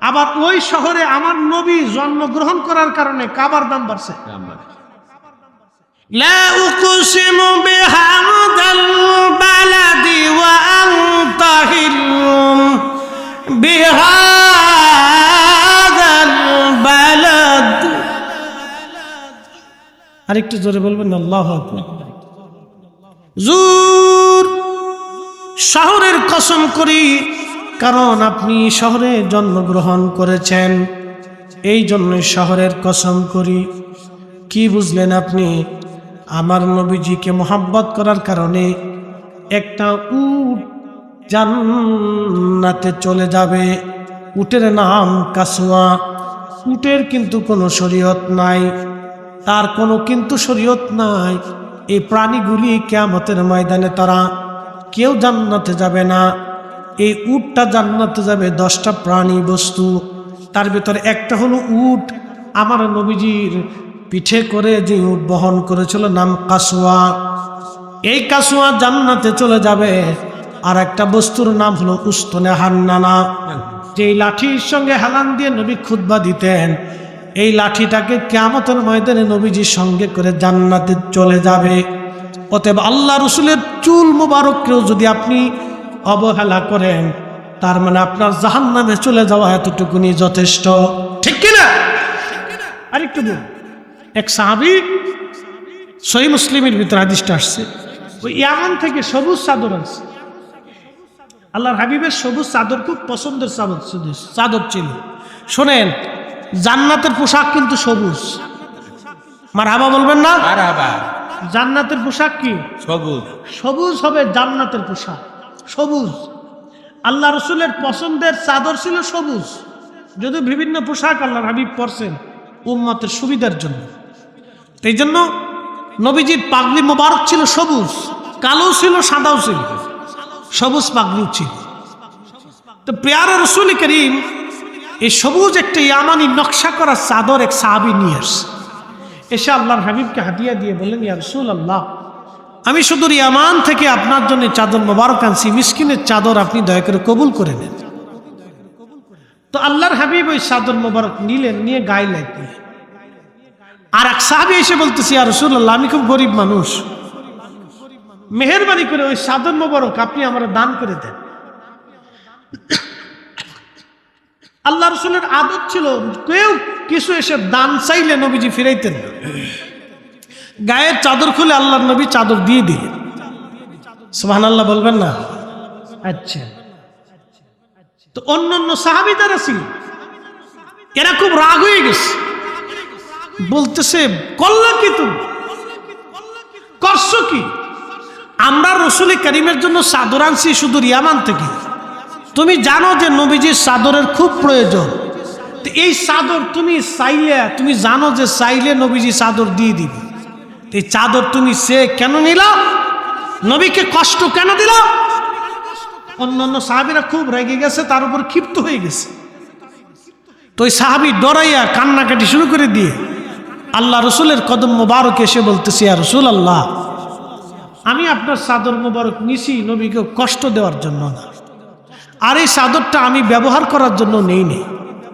আবার ওই শহরে আমার নবী জন্মগ্রহণ করার কারণে কাবার দাম বাড়ছে। লা উকসিমু বিহাদাল বালাদি ওয়া আনতা হিল্লুম বিহাদাল বালাদ। আরেকটু জোরে বলবেন আল্লাহু আকবার। জুর, শহরের কসম করি, কারণ আপনি শহরে জন্মগ্রহণ করেছেন, এই জন্য শহরের কসম করি। কি বুঝলেন আপনি? আমার নবীজিকে মোহাব্বত করার কারণে একটা উট জান্নাতে চলে যাবে। উটের নাম কাসওয়া। উটের কিন্তু কোনো শরীয়ত নাই, তার কোনো কিন্তু শরীয়ত নাই। এই প্রাণীগুলি কিয়ামতের ময়দানে তারা কেউ জান্নাতে যাবে না। এই উটটা জান্নাতে যাবে 10টা প্রাণী বস্তু, তার ভিতরে একটা হলো উট। আমার নবীজির পিঠে করে যে উট বহন করেছিল নাম কাসওয়া, এই কাসওয়া জান্নাতে চলে যাবে। আর একটা বস্তুর নাম হলো উস্তনে হান্নানা, যেই লাঠির সঙ্গে হেলান দিয়ে নবী খুতবা দিতেন, এই লাঠিটাকে কিয়ামতের ময়দানে নবীজির সঙ্গে করে জান্নাতে চলে যাবে। অতএব আল্লাহ রসুলের চুল মুবারককেও যদি আপনি অবহেলা করেন, তার মানে আপনার জাহান্নামে চলে যাওয়া এতটুকুনি যথেষ্ট, ঠিক কিনা? আরেকটু বল, এক সাহাবী, সহিহ মুসলিমের ভিতরে হাদিসটা আসছে, ওই ইয়ামান থেকে সবুজ চাদর আছে। আল্লাহর হাবিবের সবুজ চাদর খুব পছন্দের চাদর ছিল। শোনেন, জান্নাতের পোশাক কিন্তু সবুজ। মারহাবা বলবেন না? মারহাবা। জান্নাতের পোশাক কি? সবুজ। সবুজ হবে জান্নাতের পোশাক, সবুজ। আল্লাহ রসুলের পছন্দের চাদর ছিল সবুজ, যদি বিভিন্ন পোশাক আল্লাহর হাবিব পরছেন উম্মতের সুবিধার জন্য। এই জন্য নবীজির পাগড়ি মোবারক ছিল সবুজ। কালো ছিল, সাদাও ছিল, সবুজ পাগড়ি ছিল। তো প্রিয় রাসূল করিম এই সবুজ একটা ইয়ামানি নকশা করা চাদর এক সাহাবী নিয়ে আসে, এসে আল্লাহর হাবিবকে হাদিয়া দিয়ে বললেন, ইয়া রাসূলুল্লাহ, আমি শুধু ইয়ামান থেকে আপনার জন্য চাদর মোবারক আনছি, মিসকিনের চাদর আপনি দয়া করে কবুল করে নেন। তো আল্লাহর হাবিব ওই চাদর মোবারক নিলেন, নিয়ে গায়ে লাগলেন। আর এক সাহাবী এসে বলতেছি, ইয়া রাসূলুল্লাহ, আমি খুব গরিব মানুষ, মেহেরবানি করে ওই চাদর মোবারক আপনি আমার দান করে দেন। আল্লাহ রাসূলের আদত ছিল, কেউ কিছু এসে দান চাইলে নবীজি ফিরাইতেন না, গায়ের চাদর খুলে আল্লাহর নবী চাদর দিয়ে দিলেন। সুবহানাল্লাহ বলবেন না? আচ্ছা, তো অন্যান্য সাহাবী যারা ছিল এরা খুব রাগ হয়ে গেছে, বলতেছে, করলা কি তুমি, করছো কি? আমরা রাসূল কারীমের জন্য চাদর আনছি শুধু ইয়ামান থেকে, তুমি জানো যে নবীজির চাদরের খুব প্রয়োজন, তো এই চাদর তুমি চাইলে, তুমি জানো যে চাইলে নবীজি চাদর দিয়ে দিবে, এই চাদর তুমি সে কেন নিলা, নবীকে কষ্ট কেন দিল? অন্যান্য সাহাবীরা খুব রেগে গেছে, তার উপর ক্ষিপ্ত হয়ে গেছে। তো ওই সাহাবী ডরাইয়া কান্নাকাটি শুরু করে দিয়ে আল্লাহ রসুলের কদম মোবারক এসে বলতেছি, ইয়া রাসূলুল্লাহ, আমি আপনার চাদর মোবারক নিছি নবীকে কষ্ট দেওয়ার জন্য না, আর এই চাদরটা আমি ব্যবহার করার জন্য নেই নি।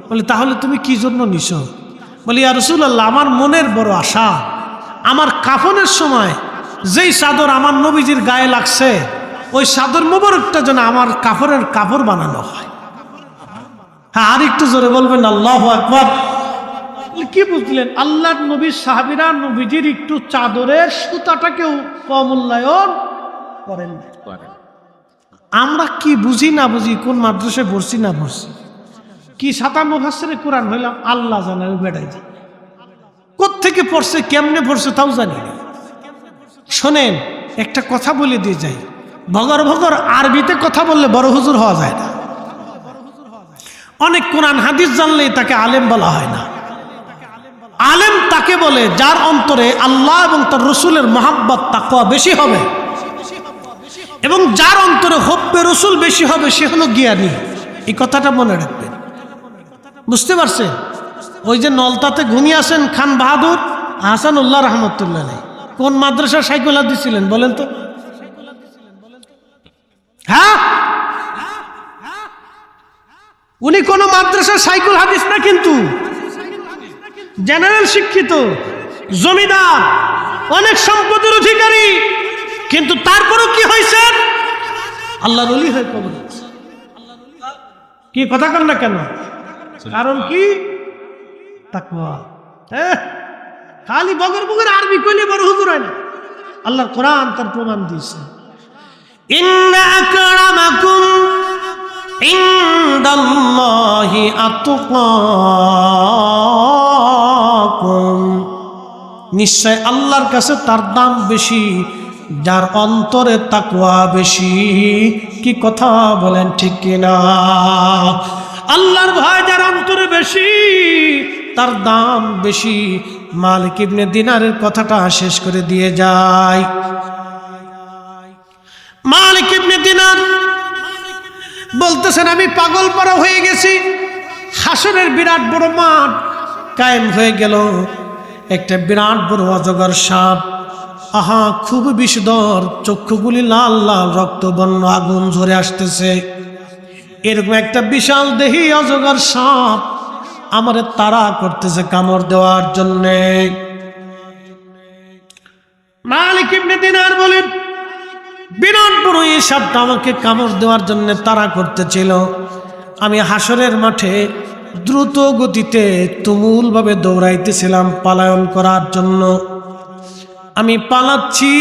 বলে, তাহলে তুমি কি জন্য নিছো? বলি, ইয়া রাসূলুল্লাহ, আমার মনের বড় আশা, আমার কাফনের সময় যেই চাদর আমার নবীজির গায়ে লাগছে ওই চাদর মোবারকটা যেন আমার কাফনের কাপড় বানানো হয়। হ্যাঁ, আর একটু জোরে বলবেন আল্লাহু আকবার। কি বুঝলেন? আল্লাহর নবীর সাহাবীরা নবীজির একটু চাদরের সুতাটাকেও অমূল্যায়ন করেন না। আমরা কি বুঝি না বুঝি, কোন মাদ্রাসায় পড়ছি না পড়ছি, কি সাতা মুফাসসিরে কোরআন হইলাম আল্লাহ জানে, ওই বেড়াই যায় কোত্থেকে পড়ছে, কেমনে পড়ছে তাও জানি না। শোনেন, একটা কথা বলে দিয়ে যাই, ভগর ভগর আরবিতে কথা বললে বড় হুজুর হওয়া যায় না। অনেক কোরআন হাদিস জানলেই তাকে আলেম বলা হয় না। আলেম তাকে বলে যার অন্তরে আল্লাহ এবং তার রসুলের মহাব্বত তাকওয়া বেশি হবে, এবং যার অন্তরে হব্বে রসুল বেশি হবে, সে হলো জ্ঞানী। এই কথাটা মনে রাখবেন, বুঝতে পারছেন? ওই যে নলতাতে ঘুমিয়ে আসেন খান বাহাদুর হাসানুল্লাহ রহমতুল্লাহ, কোন মাদ্রাসার সাইকুল হাদিস ছিলেন বলেন তো? হ্যাঁ, উনি কোন মাদ্রাসার সাইকুল হাদিস না, কিন্তু জেনারেল শিক্ষিত, জমিদার, অনেক সম্পদের অধিকারী, কিন্তু তারপরও কি হয়েছে? আল্লাহর ওলি হয়ে কবর। কি কথা কন না কেন? কারণ কি? তাকওয়া। খালি বগর বগর আরবি কইলে বড় হুজুর হয় না। আল্লাহর কোরআন তার প্রমাণ দিয়েছে, ইন্না আকরামাকুম ইনদাল্লাহি আতকাকুম, নিশ্চয় আল্লাহর কাছে তার দাম বেশি যার অন্তরে তাকওয়া বেশি। কি কথা বলেন, ঠিক কিনা? আল্লাহর ভয় যার অন্তরে বেশি তার দাম বেশি। মালিক ইবনে দিনারের কথাটা শেষ করে দিয়ে যায়। মালিক ইবনে দিনার বলতেছেন, আমি পাগল পারা হয়ে গেছি, হাসরের বিরাট বড় মাঠ কায়েম হয়ে গেল, একটা বিরাট বড় অজগর সাপ, আহা খুব বিষধর, চক্ষুগুলি লাল লাল রক্তবর্ণ, আগুন ঝরে আসতেছে। এরকম একটা বিশাল দেহি অজগর সাপ আমারে তাড়া করতেছে কামড় দেওয়ার জন্যে। মালিক ইবনে দিনার বলেন, বিরাট বড় এই সাপটা আমাকে কামড় দেওয়ার জন্য তাড়া করতেছিল। আমি হাসরের মাঠে দ্রুত গতিতে তুমুল ভাবে দৌড়াইতেছিলাম পালায়ন করার জন্য। আমি পালাচ্ছি,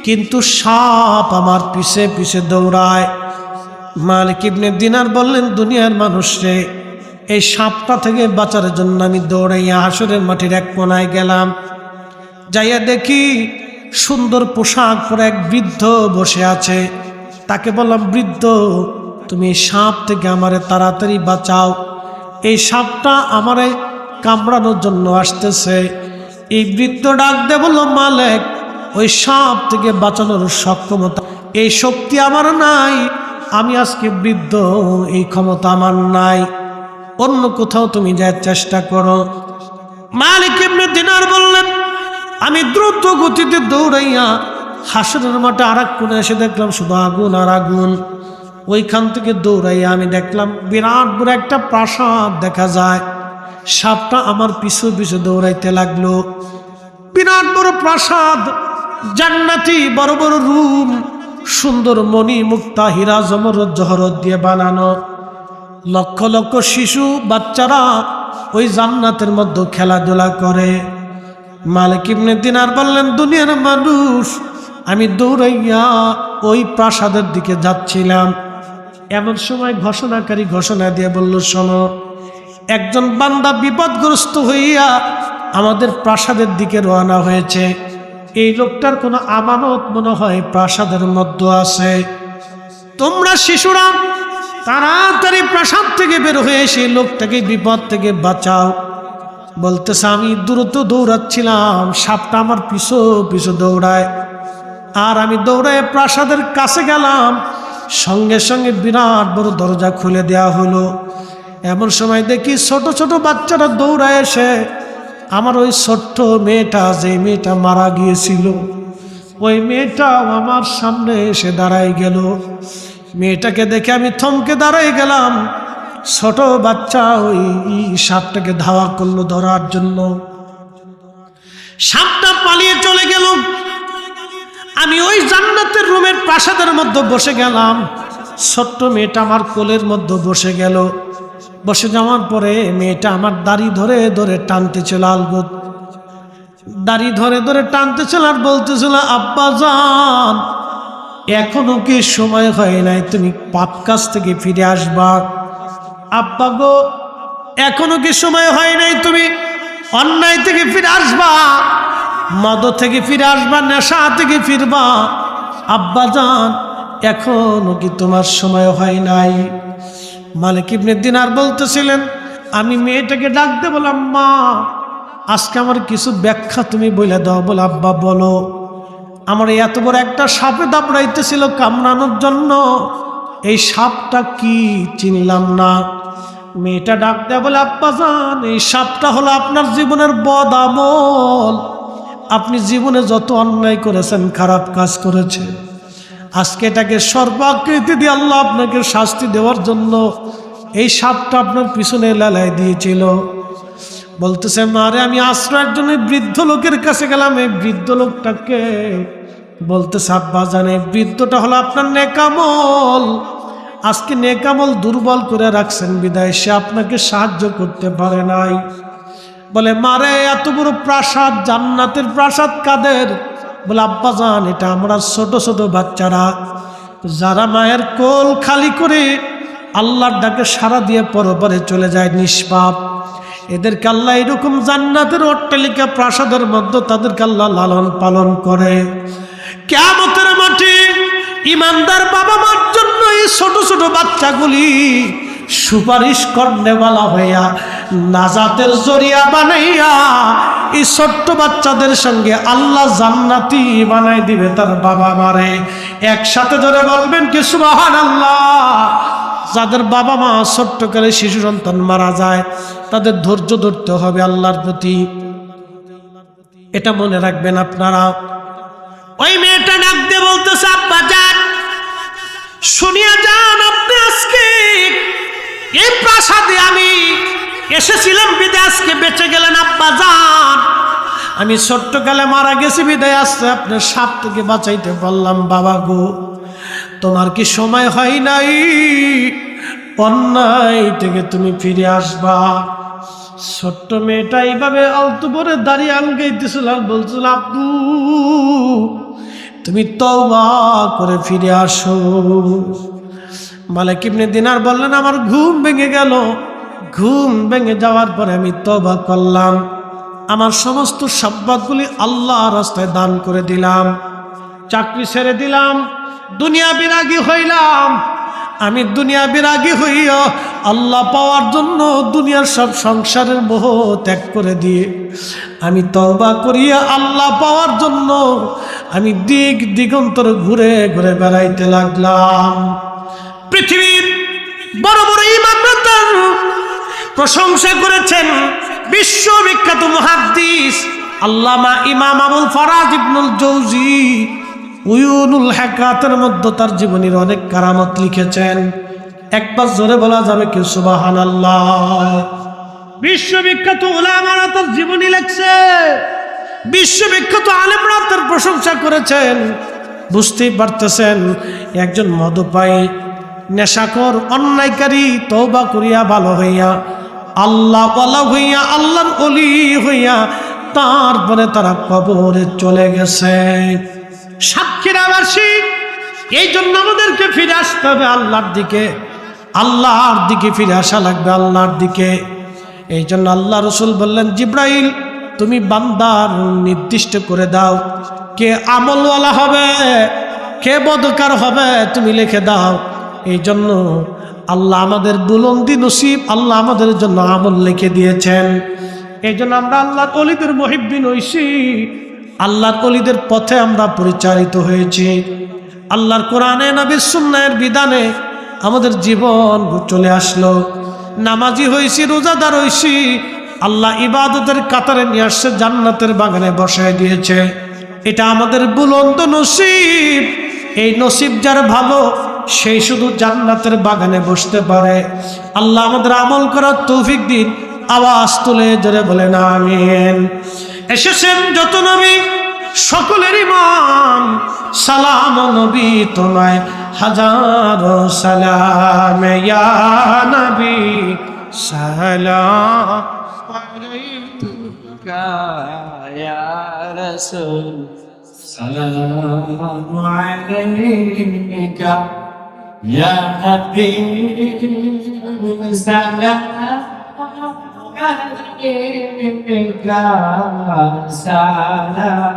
কিন্তু সাপ আমার পিছে পিছে দৌড়ায়। মালিক ইবনে দিনার বললেন, দুনিয়ার মানুষরে, এই সাপটা থেকে বাঁচার জন্য আমি দৌড়াইয়া হাসরের মাঠের এক কোনায় গেলাম। যাইয়া দেখি সুন্দর পোশাক পরে এক বৃদ্ধ বসে আছে। তাকে বললাম, বৃদ্ধ, তুমি এই সাপ থেকে আমারে তাড়াতাড়ি বাঁচাও, এই সাপটা আমারে কামড়ানোর জন্য আসতেছে। এই বৃদ্ধ ডাক দে বলল, মালিক, ওই সাপ থেকে বাঁচানোর সক্ষমতা, এই শক্তি আমার নাই। আমি আজকে বৃদ্ধ, এই ক্ষমতা আমার নাই। অন্য কোথাও তুমি যাওয়ার চেষ্টা করো। মালিক ইবনে দিনার বললেন, আমি দ্রুত গতিতে দৌড়াইয়া হাসরের মাঠে আর এক কোণে এসে দেখলাম শুধু আগুন আর আগুন। ওইখান থেকে দৌড়াইয়া আমি দেখলাম বিরাট বড় একটা প্রাসাদ দেখা যায়। সাপটা আমার পিছু পিছু দৌড়াইতে লাগলো। বিরাট বড় প্রাসাদ, জান্নাতি বড় বড় রুম, সুন্দর মণি মুক্তা হীরা জমরদ জহরত দিয়ে বানানো। লক্ষ লক্ষ শিশু বাচ্চারা ওই জান্নাতের মধ্যে খেলাধুলা করে। মালিক ইবনে দিনার বললেন, দুনিয়ার মানুষ, আমি দৌড়াইয়া ওই প্রাসাদের দিকে যাচ্ছিলাম। এমন সময় ঘোষণাকারী ঘোষণা দিয়ে বলল, শোনো, একজন বান্দা বিপদগ্রস্ত হইয়া আমাদের প্রাসাদের দিকে রওনা হয়েছে। এই লোকটার কোনো আমানত মনে হয় প্রাসাদের মধ্যে আছে। তোমরা শিশুরা তাড়াতাড়ি প্রাসাদ থেকে বের হয়ে সেই লোকটাকে বিপদ থেকে বাঁচাও। বলতেছে, আমি দ্রুত দৌড়াচ্ছিলাম, সাপটা আমার পিছু পিছু দৌড়ায়। আর আমি দৌড়ে প্রাসাদের কাছে গেলাম, সঙ্গে সঙ্গে বিরাট বড় দরজা খুলে দেওয়া হলো। এমন সময় দেখি ছোট ছোট বাচ্চারা দৌড়ায় এসে আমার ওই ছোট্ট মেয়েটা, যে মেয়েটা মারা গিয়েছিল, ওই মেয়েটাও আমার সামনে এসে দাঁড়াই গেল। মেয়েটাকে দেখে আমি থমকে দাঁড়াই গেলাম। ছোট বাচ্চা ওই সাপটাকে ধাওয়া করলো ধরার জন্য। সাপটা পালিয়ে চলে গেল। আমি ওই জান্নাতের রুমের প্রাসাদের মধ্যে বসে গেলাম। ছোট্ট মেয়েটা আমার কোলের মধ্যে বসে গেল। বসে যাওয়ার পরে মেয়েটা আমার দাড়ি ধরে ধরে টানতেছিল, আলগোদ দাড়ি ধরে ধরে টানতেছিল আর বলতেছিল, আব্বা জান, এখনো কি সময় হয় নাই? তুমি পাপ কাজ থেকে ফিরে আসবা। আব্বা গো, এখনো কি সময় হয় নাই? তুমি অন্যায় থেকে ফিরে আসবা, মদ থেকে ফিরে আসবা, নেশা থেকে ফিরবা। আব্বা জান, এখনো কি তোমার সময় হয় নাই? মালিক ইবনে দিনার বলতেছিলেন, আমি মেয়েটাকে ডাকতে বললাম, মা, আজকে আমার কিছু ব্যাখ্যা তুমি বলে দাও। বলে, আব্বা বলো। আমার এত বড় একটা সাপে দাপড়াইতেছিল কামড়ানোর জন্য, এই সাপটা কি চিনলাম না। মেয়েটা ডাক দেয়া বলে, আব্বা জান, এই সাপটা হলো আপনার জীবনের বদ আমল। আপনি জীবনে যত অন্যায় করেছেন, খারাপ কাজ করেছেন, আজকে এটাকে সর্বাকৃতি দিয়ে আল্লাহ আপনাকে শাস্তি দেওয়ার জন্য এই সাপটা আপনার পিছনে লালাই দিয়েছিল। বলতেছে, মারে, আমি আশ্রয়ের জন্য বৃদ্ধ লোকের কাছে গেলাম। এই বৃদ্ধ লোকটাকে বলতেছে, আব্বা জান, এই বৃদ্ধটা হলো আপনার নেকামল। আজকে নেকামল দুর্বল করে রাখছেন বিদায় সে আপনাকে সাহায্য করতে পারে নাই। বলে, মারে, এত বড় প্রাসাদ, জান্নাতের প্রাসাদ কাদের? বলে, আব্বা জান, এটা আমরা ছোট ছোট বাচ্চারা, যারা মায়ের কোল খালি করে আল্লাহর ডাকে সাড়া দিয়ে পরপারে চলে যায় নিষ্পাপ, এদেরকে আল্লাহ এরকম জান্নাতের অট্টালিকা প্রাসাদের মধ্যে তাদেরকে আল্লাহ লালন পালন করে। কিয়ামতের মাঠে ইমানদার বাবা মার জন্য এই ছোট ছোট বাচ্চাগুলি সুপারিশ করনেওয়ালা হইয়া, নাজাতের জরিয়া বানাইয়া এই ছোট্ট বাচ্চাদের সঙ্গে আল্লাহ জান্নাতি বানাই দিবে তার বাবা মারে। একসাথে ধরে বলবেন কি সুবহানাল্লাহ। যাদের বাবা মা ছোট্টকালে শিশু সন্তান মারা যায়, তাদের ধৈর্য ধরতে হবে আল্লাহর প্রতি, এটা মনে রাখবেন আপনারা। ওই মেয়েটা ডাক দিয়ে বলতেছে, আব্বা জান, শুনিয়া যান, আপনি আজকে এই প্রাসাদে আমি এসেছিলাম বিদায় আজকে বেঁচে গেলেন। আব্বা জান, আমি ছোট্টকালে মারা গেছি বিদায় আসছে আপনার সাপ থেকে বাঁচাইতে পারলাম। বাবা গো, তোমার কি সময় হয় নাই অন্যায় থেকে তুমি ফিরে আসবা? ছোট্ট মেয়েটা এইভাবে আলতু করে দাঁড়িয়ে আলগাইতেছিল আর বলছিল, আব্বু, তুমি তওবা করে ফিরে আসো। মালিক ইবনে দিনার বললেন, আমার ঘুম ভেঙে গেল। ঘুম ভেঙে যাওয়ার পরে আমি তওবা করলাম, আমার সমস্ত সম্পদগুলি আল্লাহর রাস্তায় দান করে দিলাম, চাকরি ছেড়ে দিলাম, দুনিয়া বিরাগী হইলাম। আমি দুনিয়া বিরাগী হইয়া আল্লাহ পাওয়ার জন্য দুনিয়ার সব সংসারের মোহ ত্যাগ করে দিয়ে আমি তওবা করিয়া আল্লাহ পাওয়ার জন্য আমি দিক দিগন্তর ঘুরে ঘুরে বেড়াইতে লাগলাম। পৃথিবীর বড় বড় ইমামরা প্রশংসা করেছেন বিশ্ববিখ্যাত মুহাদ্দিস আল্লামা ইমাম আবুল ফরাজ ইবনুল জৌজি উয়ুনুল হাকাতের মধ্যে তার জীবনের অনেক কারামত লিখেছেন। একবার জোরে বলা যাবে কি সুবহানাল্লাহ। বিশ্ববিখ্যাত উলামারা তার জীবনী লেখছে, বিশ্ববিখ্যাত আলেমরা তার প্রশংসা করেছেন। বুঝতেই পারতেছেন একজন মদপায়ী নেশাখোর অন্যায়কারী তওবা করিয়া ভালো হইয়া আল্লাহ ওয়ালা হইয়া আল্লাহর ওলি হইয়া তারপরে তারা কবরে চলে গেছে। সাক্ষীরা বাসী, এই জন্য আমাদেরকে ফিরে আসতে হবে আল্লাহর দিকে, আল্লাহর দিকে ফিরে আসা লাগবে, আল্লাহর দিকে। এই জন্য আল্লাহ রসুল বললেন, জিব্রাইল তুমি বান্দার নির্দিষ্ট করে দাও কে আমলওয়ালা হবে কে বদকার হবে, তুমি লিখে দাও। এই জন্য আল্লাহ আমাদের বুলন্দি নসিব, আল্লাহ আমাদের জন্য আমল লিখে দিয়েছেন। এই জন্য আমরা আল্লাহর ওলিদের মুহিব্বিন হইছি, আল্লাহর ওলিদের পথে আমরা পরিচালিত হয়েছি। আল্লাহর কোরআনে নবীর সুন্নাহের বিধানে আমাদের জীবন চলে আসলো। নামাজি হয়েছি, রোজাদার হয়েছি, আল্লাহ ইবাদতের কাতারে নিয়ে আসছে, জান্নাতের বাগানে বসায় দিয়েছে। এটা আমাদের বুলন্দ নসিব। এই নসিব যার ভালো সেই শুধু জান্নাতের বাগানে বসতে পারে। আল্লাহ আমাদের আমল করার তৌফিক দিন। আওয়াজ তুলে জোরে বলেন আমিন। এসেছেন যত নবী সকলের ইমাম, সালাম নবী তোমায় হাজারো সালাম, ইয়া নবী সালাম আলাইকা ইয়া রাসূল সালাম আলাইকা ইয়া হাবিব সালাম আলাইকা সালাম